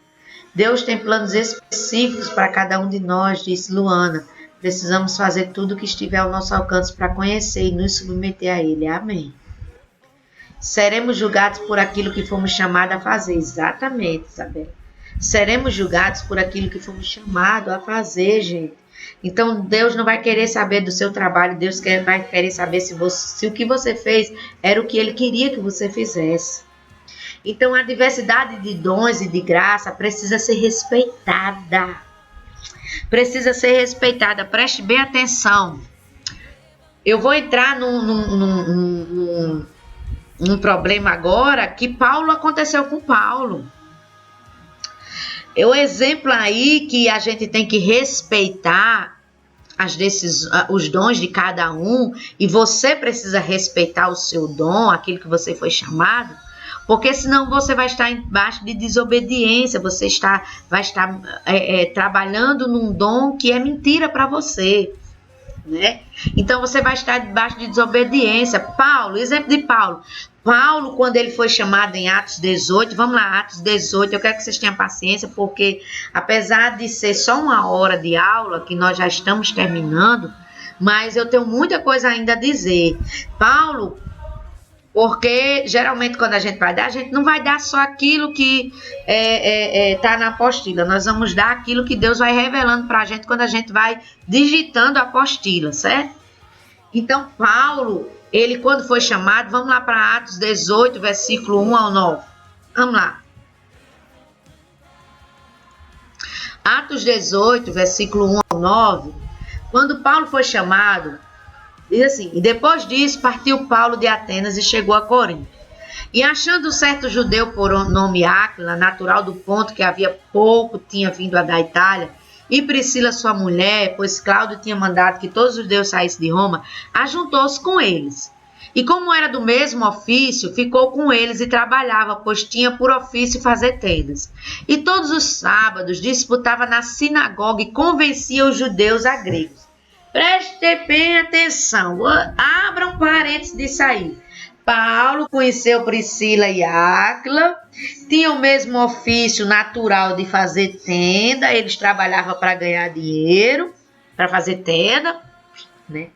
Deus tem planos específicos para cada um de nós, disse Luana. Precisamos fazer tudo o que estiver ao nosso alcance para conhecer e nos submeter a Ele. Amém. Seremos julgados por aquilo que fomos chamados a fazer. Exatamente, Isabela. Seremos julgados por aquilo que fomos chamados a fazer, gente. Então, Deus não vai querer saber do seu trabalho. Deus vai querer saber se o que você fez era o que Ele queria que você fizesse. Então, a diversidade de dons e de graça precisa ser respeitada. Precisa ser respeitada. Preste bem atenção. Eu vou entrar num problema agora que aconteceu com Paulo. É o exemplo aí que a gente tem que respeitar os dons de cada um, e você precisa respeitar o seu dom, aquilo que você foi chamado, porque senão você vai estar embaixo de desobediência, você vai estar trabalhando num dom que é mentira para você, né? Então você vai estar debaixo de desobediência. Paulo, exemplo de Paulo, quando ele foi chamado em Atos 18, vamos lá, Atos 18, eu quero que vocês tenham paciência, porque apesar de ser só uma hora de aula, que nós já estamos terminando, mas eu tenho muita coisa ainda a dizer. Paulo, porque geralmente quando a gente vai dar, a gente não vai dar só aquilo que está na apostila, nós vamos dar aquilo que Deus vai revelando para a gente quando a gente vai digitando a apostila, certo? Então, Paulo, ele quando foi chamado, vamos lá para Atos 18, versículo 1 ao 9. Vamos lá. Atos 18, versículo 1 ao 9. Quando Paulo foi chamado, diz assim: e depois disso partiu Paulo de Atenas e chegou a Corinto. E achando certo judeu por nome Áquila, natural do Ponto, que havia pouco tinha vindo da Itália, e Priscila sua mulher, pois Cláudio tinha mandado que todos os judeus saíssem de Roma, ajuntou-se com eles. E como era do mesmo ofício, ficou com eles e trabalhava, pois tinha por ofício fazer tendas. E todos os sábados disputava na sinagoga e convencia os judeus a gregos. Preste bem atenção, abram parênteses disso aí. Paulo conheceu Priscila e Áquila, tinham o mesmo ofício natural de fazer tenda, eles trabalhavam para ganhar dinheiro, para fazer tenda, né?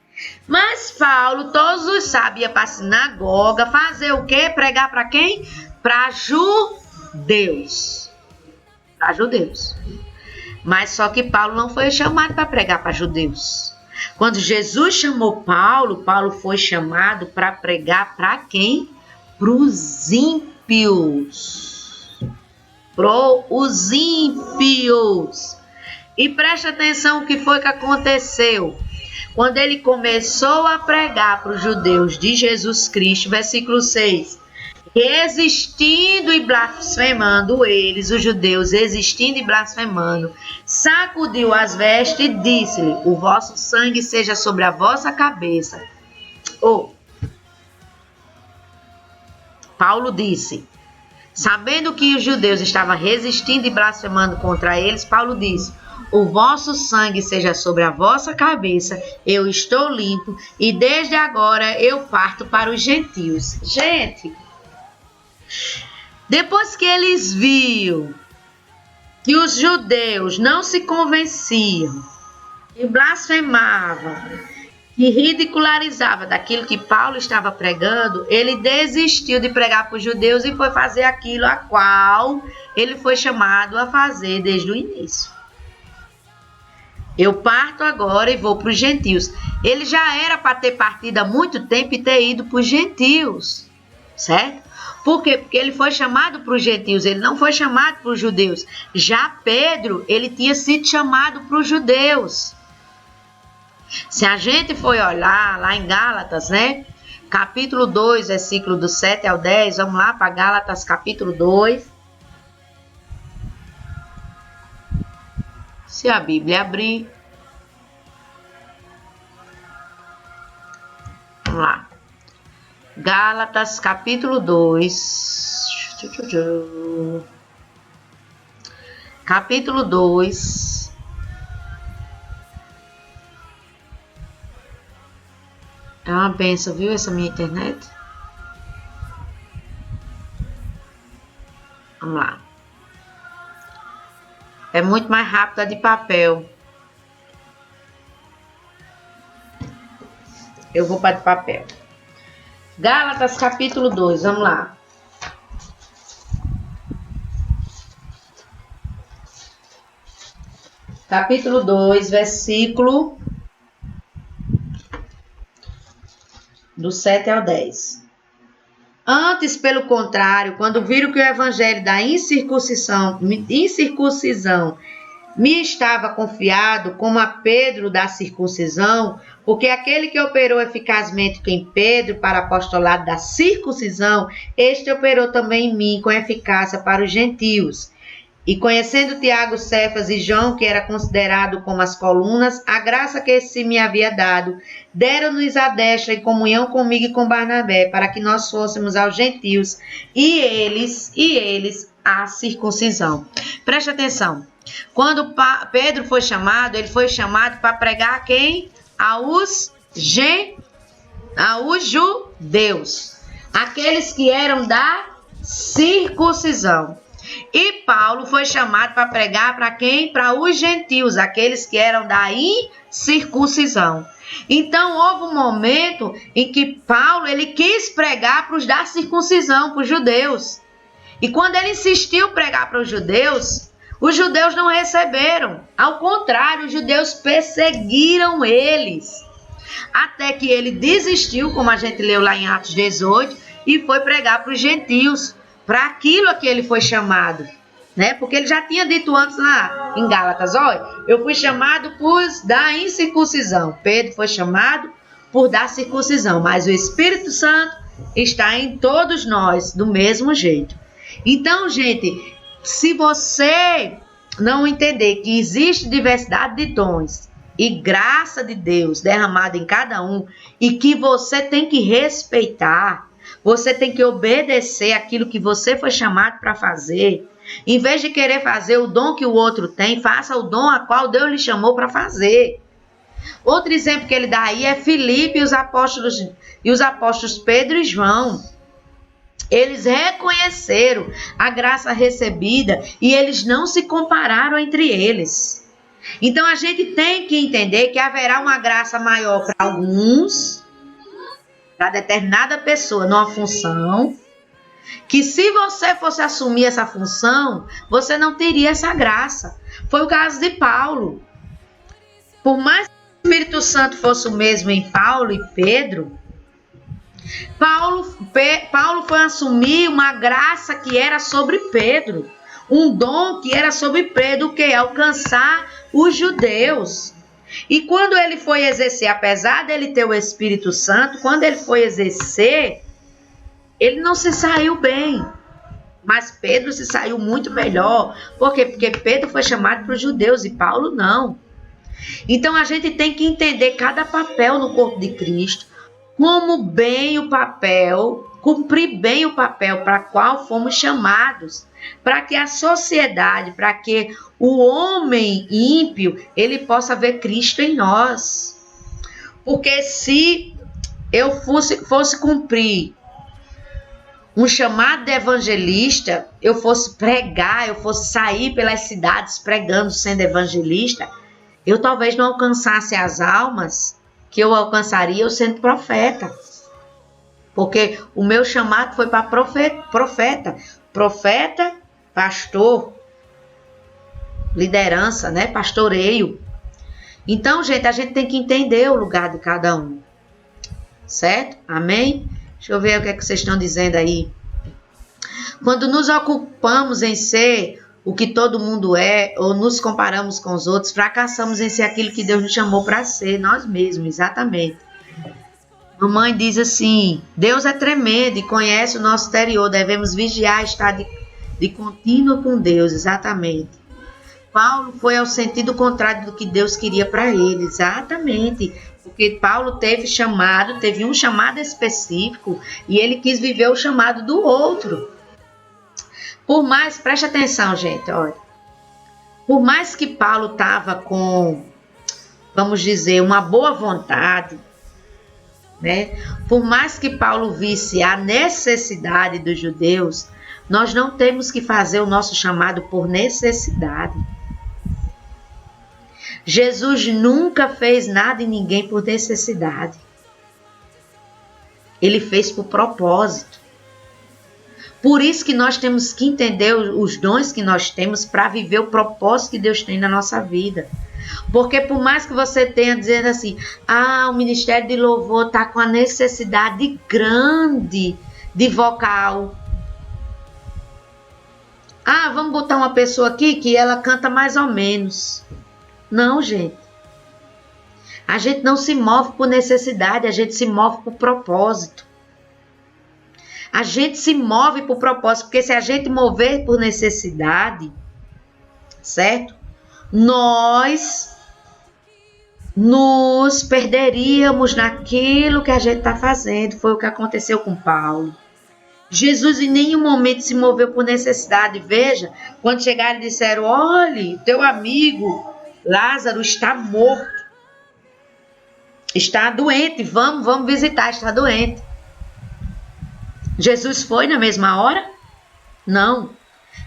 Mas Paulo, todos os sábados, ia para a sinagoga fazer o quê? Pregar para quem? Para judeus. Para judeus. Mas só que Paulo não foi chamado para pregar para judeus. Quando Jesus chamou Paulo, Paulo foi chamado para pregar para quem? Para os ímpios. Para os ímpios. E preste atenção o que foi que aconteceu. Quando ele começou a pregar para os judeus de Jesus Cristo, versículo 6, resistindo e blasfemando eles, os judeus, resistindo e blasfemando, sacudiu as vestes e disse-lhe: o vosso sangue seja sobre a vossa cabeça. Paulo disse, sabendo que os judeus estavam resistindo e blasfemando contra eles, Paulo disse: o vosso sangue seja sobre a vossa cabeça, eu estou limpo e desde agora eu parto para os gentios. Gente, depois que eles viram que os judeus não se convenciam, que blasfemavam, que ridicularizavam daquilo que Paulo estava pregando, ele desistiu de pregar para os judeus e foi fazer aquilo a qual ele foi chamado a fazer desde o início. Eu parto agora e vou para os gentios. Ele já era para ter partido há muito tempo e ter ido para os gentios, certo? Por quê? Porque ele foi chamado para os gentios, ele não foi chamado para os judeus. Já Pedro, ele tinha sido chamado para os judeus. Se a gente for olhar lá em Gálatas, né? capítulo 2, versículo do 7 ao 10. Vamos lá para Gálatas, capítulo 2. Se a Bíblia abrir. Vamos lá. Gálatas, capítulo 2. Capítulo 2. É uma benção, viu, essa minha internet? Vamos lá. É muito mais rápida de papel. Eu vou para de papel. Gálatas, capítulo 2, vamos lá. Capítulo 2, versículo do 7 ao 10. Antes, pelo contrário, quando viram que o evangelho da incircuncisão me estava confiado, como a Pedro da circuncisão, porque aquele que operou eficazmente em Pedro para o apostolado da circuncisão, este operou também em mim com eficácia para os gentios. E conhecendo Tiago, Cefas e João, que era considerado como as colunas, a graça que esse me havia dado, deram-nos a destra em comunhão comigo e com Barnabé, para que nós fôssemos aos gentios, e eles a circuncisão. Preste atenção. Quando Pedro foi chamado, ele foi chamado para pregar a quem? Aos judeus, aqueles que eram da circuncisão. E Paulo foi chamado para pregar para quem? Para os gentios, aqueles que eram da incircuncisão. Então houve um momento em que Paulo ele quis pregar para os da circuncisão, para os judeus. E quando ele insistiu em pregar para os judeus não receberam. Ao contrário, os judeus perseguiram eles. Até que ele desistiu, como a gente leu lá em Atos 18, e foi pregar para os gentios, para aquilo a que ele foi chamado, né? Porque ele já tinha dito antes lá em Gálatas, olha, eu fui chamado por da incircuncisão. Pedro foi chamado por da circuncisão, mas o Espírito Santo está em todos nós do mesmo jeito. Então, gente, se você não entender que existe diversidade de dons e graça de Deus derramada em cada um e que você tem que respeitar, você tem que obedecer aquilo que você foi chamado para fazer. Em vez de querer fazer o dom que o outro tem, faça o dom a qual Deus lhe chamou para fazer. Outro exemplo que ele dá aí é Filipe e os apóstolos Pedro e João. Eles reconheceram a graça recebida e eles não se compararam entre eles. Então a gente tem que entender que haverá uma graça maior para alguns, para determinada pessoa numa função, que se você fosse assumir essa função, você não teria essa graça. Foi o caso de Paulo. Por mais que o Espírito Santo fosse o mesmo em Paulo e Pedro, Paulo foi assumir uma graça que era sobre Pedro, um dom que era sobre Pedro, que é alcançar os judeus. E quando ele foi exercer, apesar dele ter o Espírito Santo, quando ele foi exercer, ele não se saiu bem. Mas Pedro se saiu muito melhor. Por quê? Porque Pedro foi chamado para os judeus e Paulo não. Então a gente tem que entender cada papel no corpo de Cristo, como bem o papel, cumprir bem o papel para qual fomos chamados, para que a sociedade, para que o homem ímpio, ele possa ver Cristo em nós. Porque se eu fosse cumprir um chamado de evangelista, eu fosse pregar, eu fosse sair pelas cidades pregando, sendo evangelista, eu talvez não alcançasse as almas que eu alcançaria eu sendo profeta. Porque o meu chamado foi para profeta, pastor, liderança, né? Pastoreio. Então, gente, a gente tem que entender o lugar de cada um. Certo? Amém? Deixa eu ver o que é que vocês estão dizendo aí. Quando nos ocupamos em ser o que todo mundo é, ou nos comparamos com os outros, fracassamos em ser aquilo que Deus nos chamou para ser, nós mesmos, exatamente. Mamãe diz assim: Deus é tremendo e conhece o nosso exterior, devemos vigiar, estar de contínuo com Deus, exatamente. Paulo foi ao sentido contrário do que Deus queria para ele, exatamente. Porque Paulo teve um chamado específico e ele quis viver o chamado do outro. Por mais, preste atenção, gente, olha. Por mais que Paulo estava com, vamos dizer, uma boa vontade, né? Por mais que Paulo visse a necessidade dos judeus, nós não temos que fazer o nosso chamado por necessidade. Jesus nunca fez nada em ninguém por necessidade. Ele fez por propósito. Por isso que nós temos que entender os dons que nós temos para viver o propósito que Deus tem na nossa vida. Porque por mais que você tenha dizendo assim, o ministério de louvor está com a necessidade grande de vocal. Vamos botar uma pessoa aqui que ela canta mais ou menos. Não, gente. A gente não se move por necessidade, a gente se move por propósito. A gente se move por propósito, porque se a gente mover por necessidade, certo? Nós nos perderíamos naquilo que a gente está fazendo. Foi o que aconteceu com Paulo. Jesus em nenhum momento se moveu por necessidade. Veja, quando chegaram e disseram, olhe, teu amigo Lázaro está morto. Está doente, vamos visitar, está doente. Jesus foi na mesma hora? Não.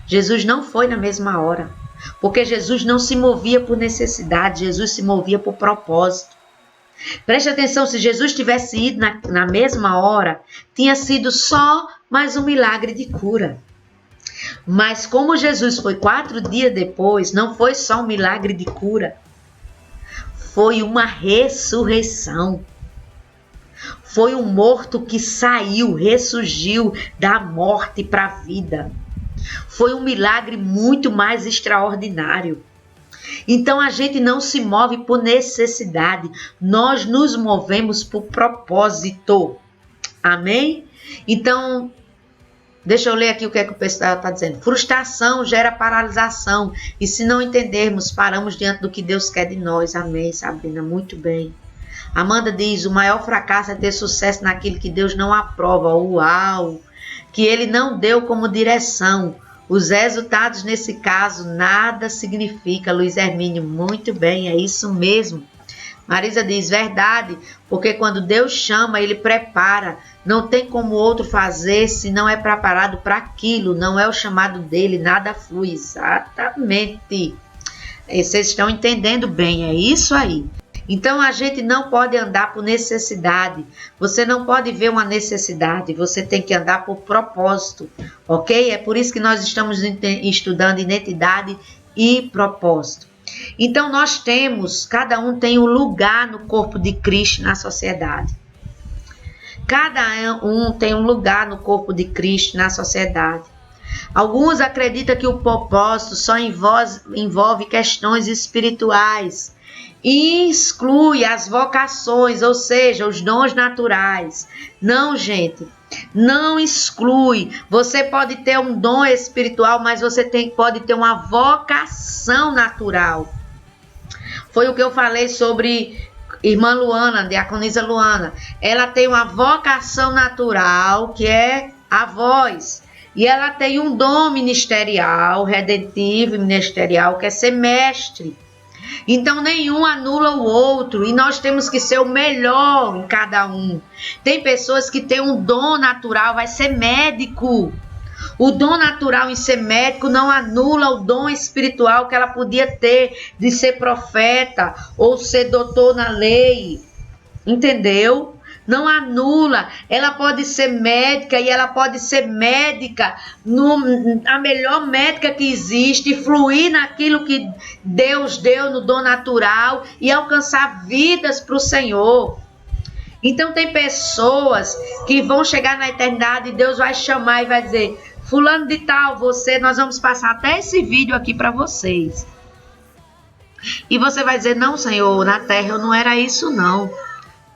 Jesus não foi na mesma hora. Porque Jesus não se movia por necessidade, Jesus se movia por propósito. Preste atenção, se Jesus tivesse ido na mesma hora, tinha sido só mais um milagre de cura. Mas como Jesus foi 4 dias depois, não foi só um milagre de cura. Foi uma ressurreição. Foi um morto que saiu, ressurgiu da morte para a vida. Foi um milagre muito mais extraordinário. Então a gente não se move por necessidade, nós nos movemos por propósito. Amém? Então, deixa eu ler aqui o que é que o pessoal está dizendo. Frustração gera paralisação e se não entendermos, paramos diante do que Deus quer de nós. Amém, Sabrina? Muito bem. Amanda diz, o maior fracasso é ter sucesso naquilo que Deus não aprova. Uau! Que Ele não deu como direção. Os resultados nesse caso nada significa. Luiz Hermínio, muito bem, é isso mesmo. Marisa diz, verdade, porque quando Deus chama, Ele prepara. Não tem como outro fazer se não é preparado para aquilo. Não é o chamado dele, nada flui. Exatamente. Vocês estão entendendo bem, é isso aí. Então a gente não pode andar por necessidade. Você não pode ver uma necessidade. Você tem que andar por propósito, ok? É por isso que nós estamos estudando identidade e propósito. Então cada um tem um lugar no corpo de Cristo na sociedade. Cada um tem um lugar no corpo de Cristo na sociedade. Alguns acreditam que o propósito só envolve questões espirituais e exclui as vocações, ou seja, os dons naturais. Não, gente, não exclui. Você pode ter um dom espiritual, mas você pode ter uma vocação natural. Foi o que eu falei sobre irmã Luana, diaconisa Luana. Ela tem uma vocação natural, que é a voz. E ela tem um dom ministerial, redentivo e ministerial, que é ser mestre. Então nenhum anula o outro e nós temos que ser o melhor em cada um. Tem pessoas que têm um dom natural, vai ser médico. O dom natural em ser médico não anula o dom espiritual que ela podia ter de ser profeta ou ser doutor na lei. Entendeu? Não anula. Ela pode ser médica e ela pode ser médica, a melhor médica que existe, fluir naquilo que Deus deu no dom natural e alcançar vidas para o Senhor. Então tem pessoas que vão chegar na eternidade e Deus vai chamar e vai dizer, fulano de tal, nós vamos passar até esse vídeo aqui para vocês. E você vai dizer, não, Senhor, na terra eu não era isso não.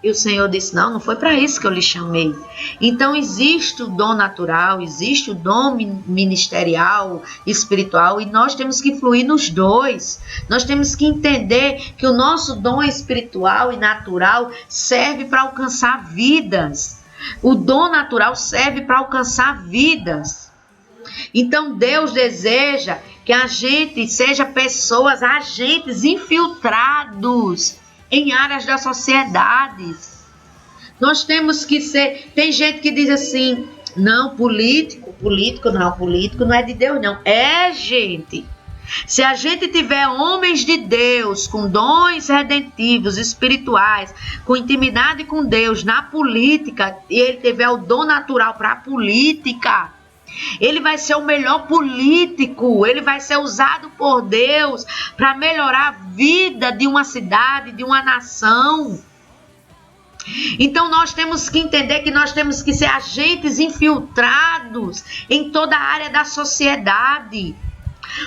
E o Senhor disse, não foi para isso que eu lhe chamei. Então existe o dom natural, existe o dom ministerial, espiritual, e nós temos que fluir nos dois. Nós temos que entender que o nosso dom espiritual e natural serve para alcançar vidas. O dom natural serve para alcançar vidas. Então Deus deseja que a gente seja pessoas, agentes infiltrados em áreas da sociedade. Nós temos que ser... Tem gente que diz assim, não, político não é de Deus, não. É, gente. Se a gente tiver homens de Deus com dons redentivos, espirituais, com intimidade com Deus na política, e ele tiver o dom natural para a política, ele vai ser o melhor político, ele vai ser usado por Deus para melhorar a vida de uma cidade, de uma nação. Então nós temos que entender que nós temos que ser agentes infiltrados em toda a área da sociedade.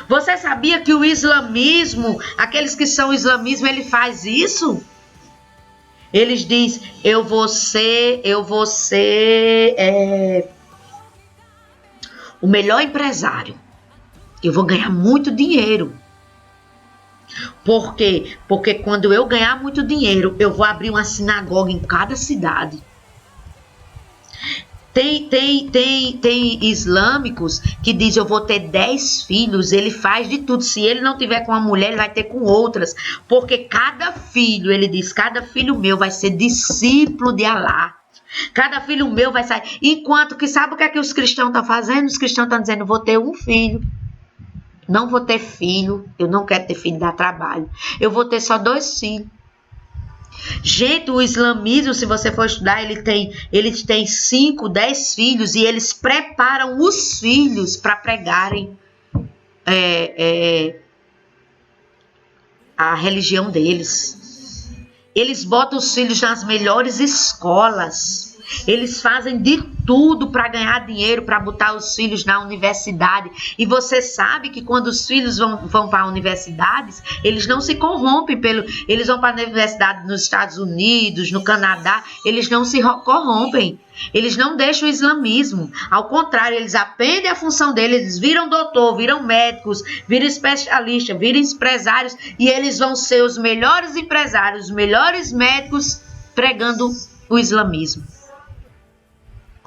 Você sabia que o islamismo, aqueles que são islamismo, ele faz isso? Eles dizem, eu vou ser o melhor empresário. Eu vou ganhar muito dinheiro. Por quê? Porque quando eu ganhar muito dinheiro, eu vou abrir uma sinagoga em cada cidade. Tem islâmicos que dizem, eu vou ter 10 filhos, ele faz de tudo. Se ele não tiver com uma mulher, ele vai ter com outras. Porque cada filho, ele diz, cada filho meu vai ser discípulo de Alá. Cada filho meu vai sair. Enquanto que, sabe o que é que os cristãos estão fazendo? Os cristãos estão dizendo, vou ter um filho. Não vou ter filho. Eu não quero ter filho, dá trabalho. Eu vou ter só 2 filhos. Gente, o islamismo, se você for estudar, eles têm 5, 10 filhos e eles preparam os filhos para pregarem a religião deles. Eles botam os filhos nas melhores escolas. Eles fazem de tudo para ganhar dinheiro, para botar os filhos na universidade. E você sabe que quando os filhos vão para universidades, eles não se corrompem. Eles vão para a universidade nos Estados Unidos, no Canadá, eles não se corrompem. Eles não deixam o islamismo. Ao contrário, eles aprendem a função deles, eles viram doutor, viram médicos, viram especialistas, viram empresários, e eles vão ser os melhores empresários, os melhores médicos pregando o islamismo.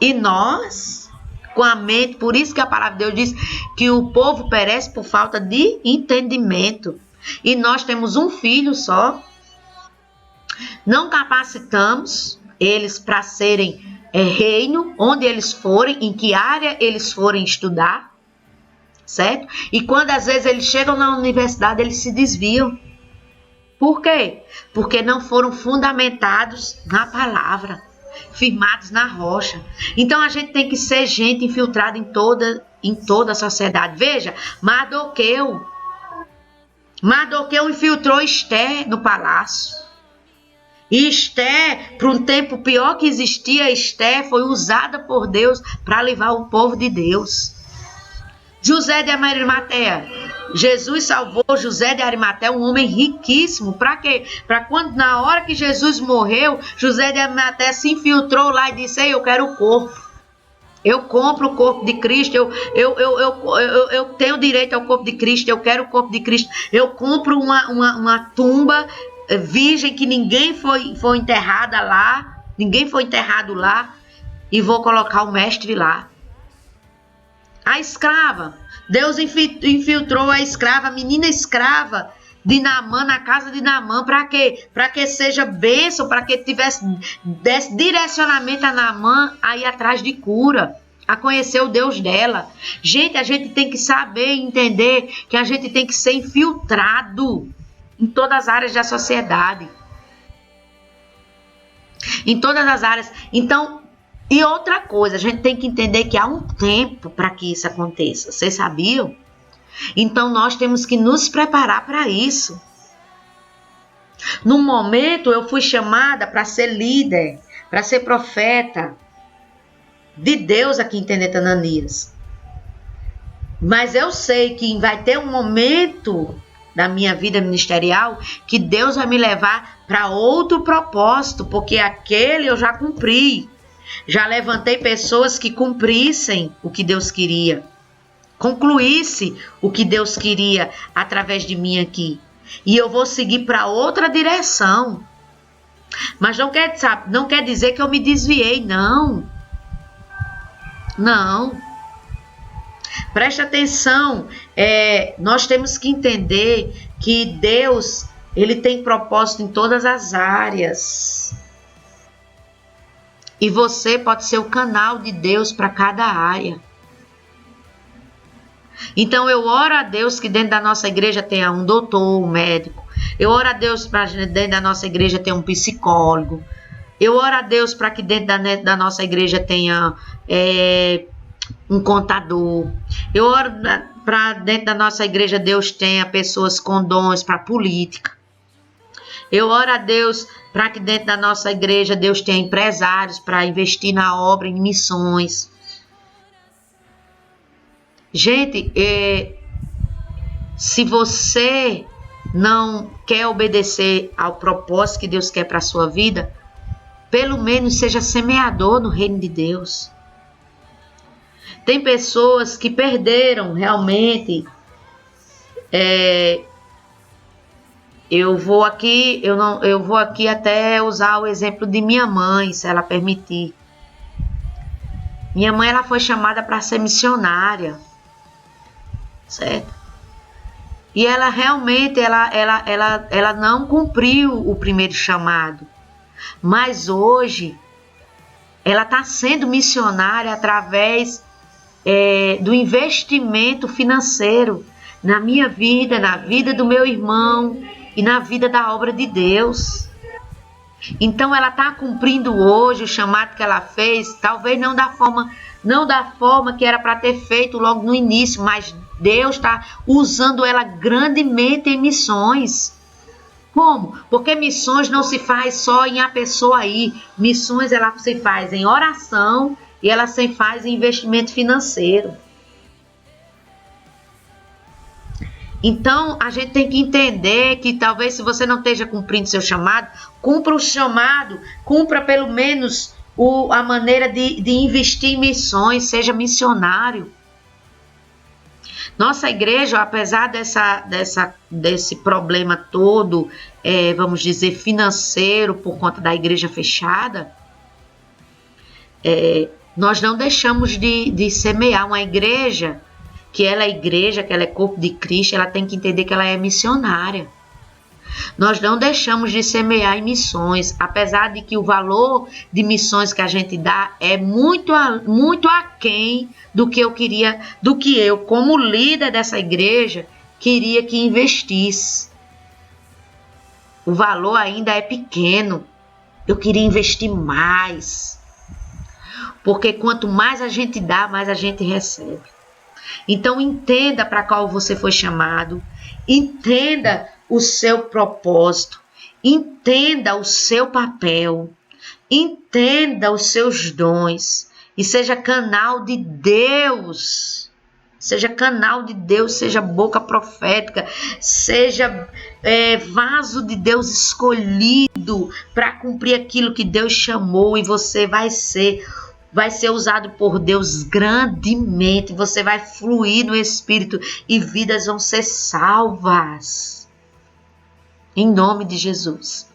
E nós, com a mente, por isso que a palavra de Deus diz que o povo perece por falta de entendimento. E nós temos um filho só. Não capacitamos eles para serem reino, onde eles forem, em que área eles forem estudar, certo? E quando às vezes eles chegam na universidade, eles se desviam. Por quê? Porque não foram fundamentados na palavra, firmados na rocha. Então a gente tem que ser gente infiltrada em toda a sociedade. Veja, Mardoqueu infiltrou Esther no palácio. E Esther, para um tempo pior que existia, Esther foi usada por Deus para levar o povo de Deus. José de Arimateia. Jesus salvou José de Arimateia, um homem riquíssimo. Para quê? Para quando, na hora que Jesus morreu, José de Arimateia se infiltrou lá e disse, eu quero o corpo. Eu compro o corpo de Cristo, eu tenho direito ao corpo de Cristo, eu quero o corpo de Cristo. Eu compro uma tumba virgem que ninguém foi enterrada lá, ninguém foi enterrado lá, e vou colocar o mestre lá. A escrava, Deus infiltrou a escrava, a menina escrava de Naamã, na casa de Naamã, para quê? Para que seja bênção, para que desse direcionamento a Naamã a ir atrás de cura, a conhecer o Deus dela. Gente, a gente tem que saber e entender que a gente tem que ser infiltrado em todas as áreas da sociedade. Em todas as áreas. Então, e outra coisa, a gente tem que entender que há um tempo para que isso aconteça. Vocês sabiam? Então, nós temos que nos preparar para isso. No momento, eu fui chamada para ser líder, para ser profeta de Deus aqui em Tenente Ananias. Mas eu sei que vai ter um momento da minha vida ministerial, que Deus vai me levar para outro propósito, porque aquele eu já cumpri. Já levantei pessoas que cumprissem o que Deus queria, concluísse o que Deus queria através de mim aqui. E eu vou seguir para outra direção. Mas não quer dizer que eu me desviei, não. Não. Preste atenção, nós temos que entender que Deus, Ele tem propósito em todas as áreas. E você pode ser o canal de Deus para cada área. Então eu oro a Deus que dentro da nossa igreja tenha um doutor, um médico. Eu oro a Deus para dentro da nossa igreja tenha um psicólogo. Eu oro a Deus para que dentro da nossa igreja tenha um contador. Eu oro para dentro da nossa igreja Deus tenha pessoas com dons para política. Eu oro a Deus para que dentro da nossa igreja Deus tenha empresários para investir na obra, em missões. Gente, se você não quer obedecer ao propósito que Deus quer para a sua vida, pelo menos seja semeador no reino de Deus. Tem pessoas que perderam realmente. Eu vou aqui até usar o exemplo de minha mãe, se ela permitir. Minha mãe, ela foi chamada para ser missionária, certo? E ela realmente, ela não cumpriu o primeiro chamado. Mas hoje, ela está sendo missionária através do investimento financeiro na minha vida, na vida do meu irmão e na vida da obra de Deus. Então ela está cumprindo hoje o chamado que ela fez, talvez não da forma que era para ter feito logo no início, mas Deus está usando ela grandemente em missões. Como? Porque missões não se faz só em a pessoa ir. Missões ela se faz em oração e ela se faz em investimento financeiro. Então, a gente tem que entender que talvez se você não esteja cumprindo seu chamado, cumpra o chamado, cumpra pelo menos a maneira de investir em missões, seja missionário. Nossa igreja, apesar desse problema todo, vamos dizer, financeiro, por conta da igreja fechada, nós não deixamos de semear uma igreja, que ela é corpo de Cristo, ela tem que entender que ela é missionária. Nós não deixamos de semear em missões, apesar de que o valor de missões que a gente dá é muito aquém do que eu, como líder dessa igreja, queria que investisse. O valor ainda é pequeno. Eu queria investir mais. Porque quanto mais a gente dá, mais a gente recebe. Então entenda para qual você foi chamado, entenda o seu propósito, entenda o seu papel, entenda os seus dons e seja canal de Deus. Seja canal de Deus, seja boca profética, seja vaso de Deus escolhido para cumprir aquilo que Deus chamou, e você vai ser usado por Deus grandemente. Você vai fluir no Espírito e vidas vão ser salvas. Em nome de Jesus.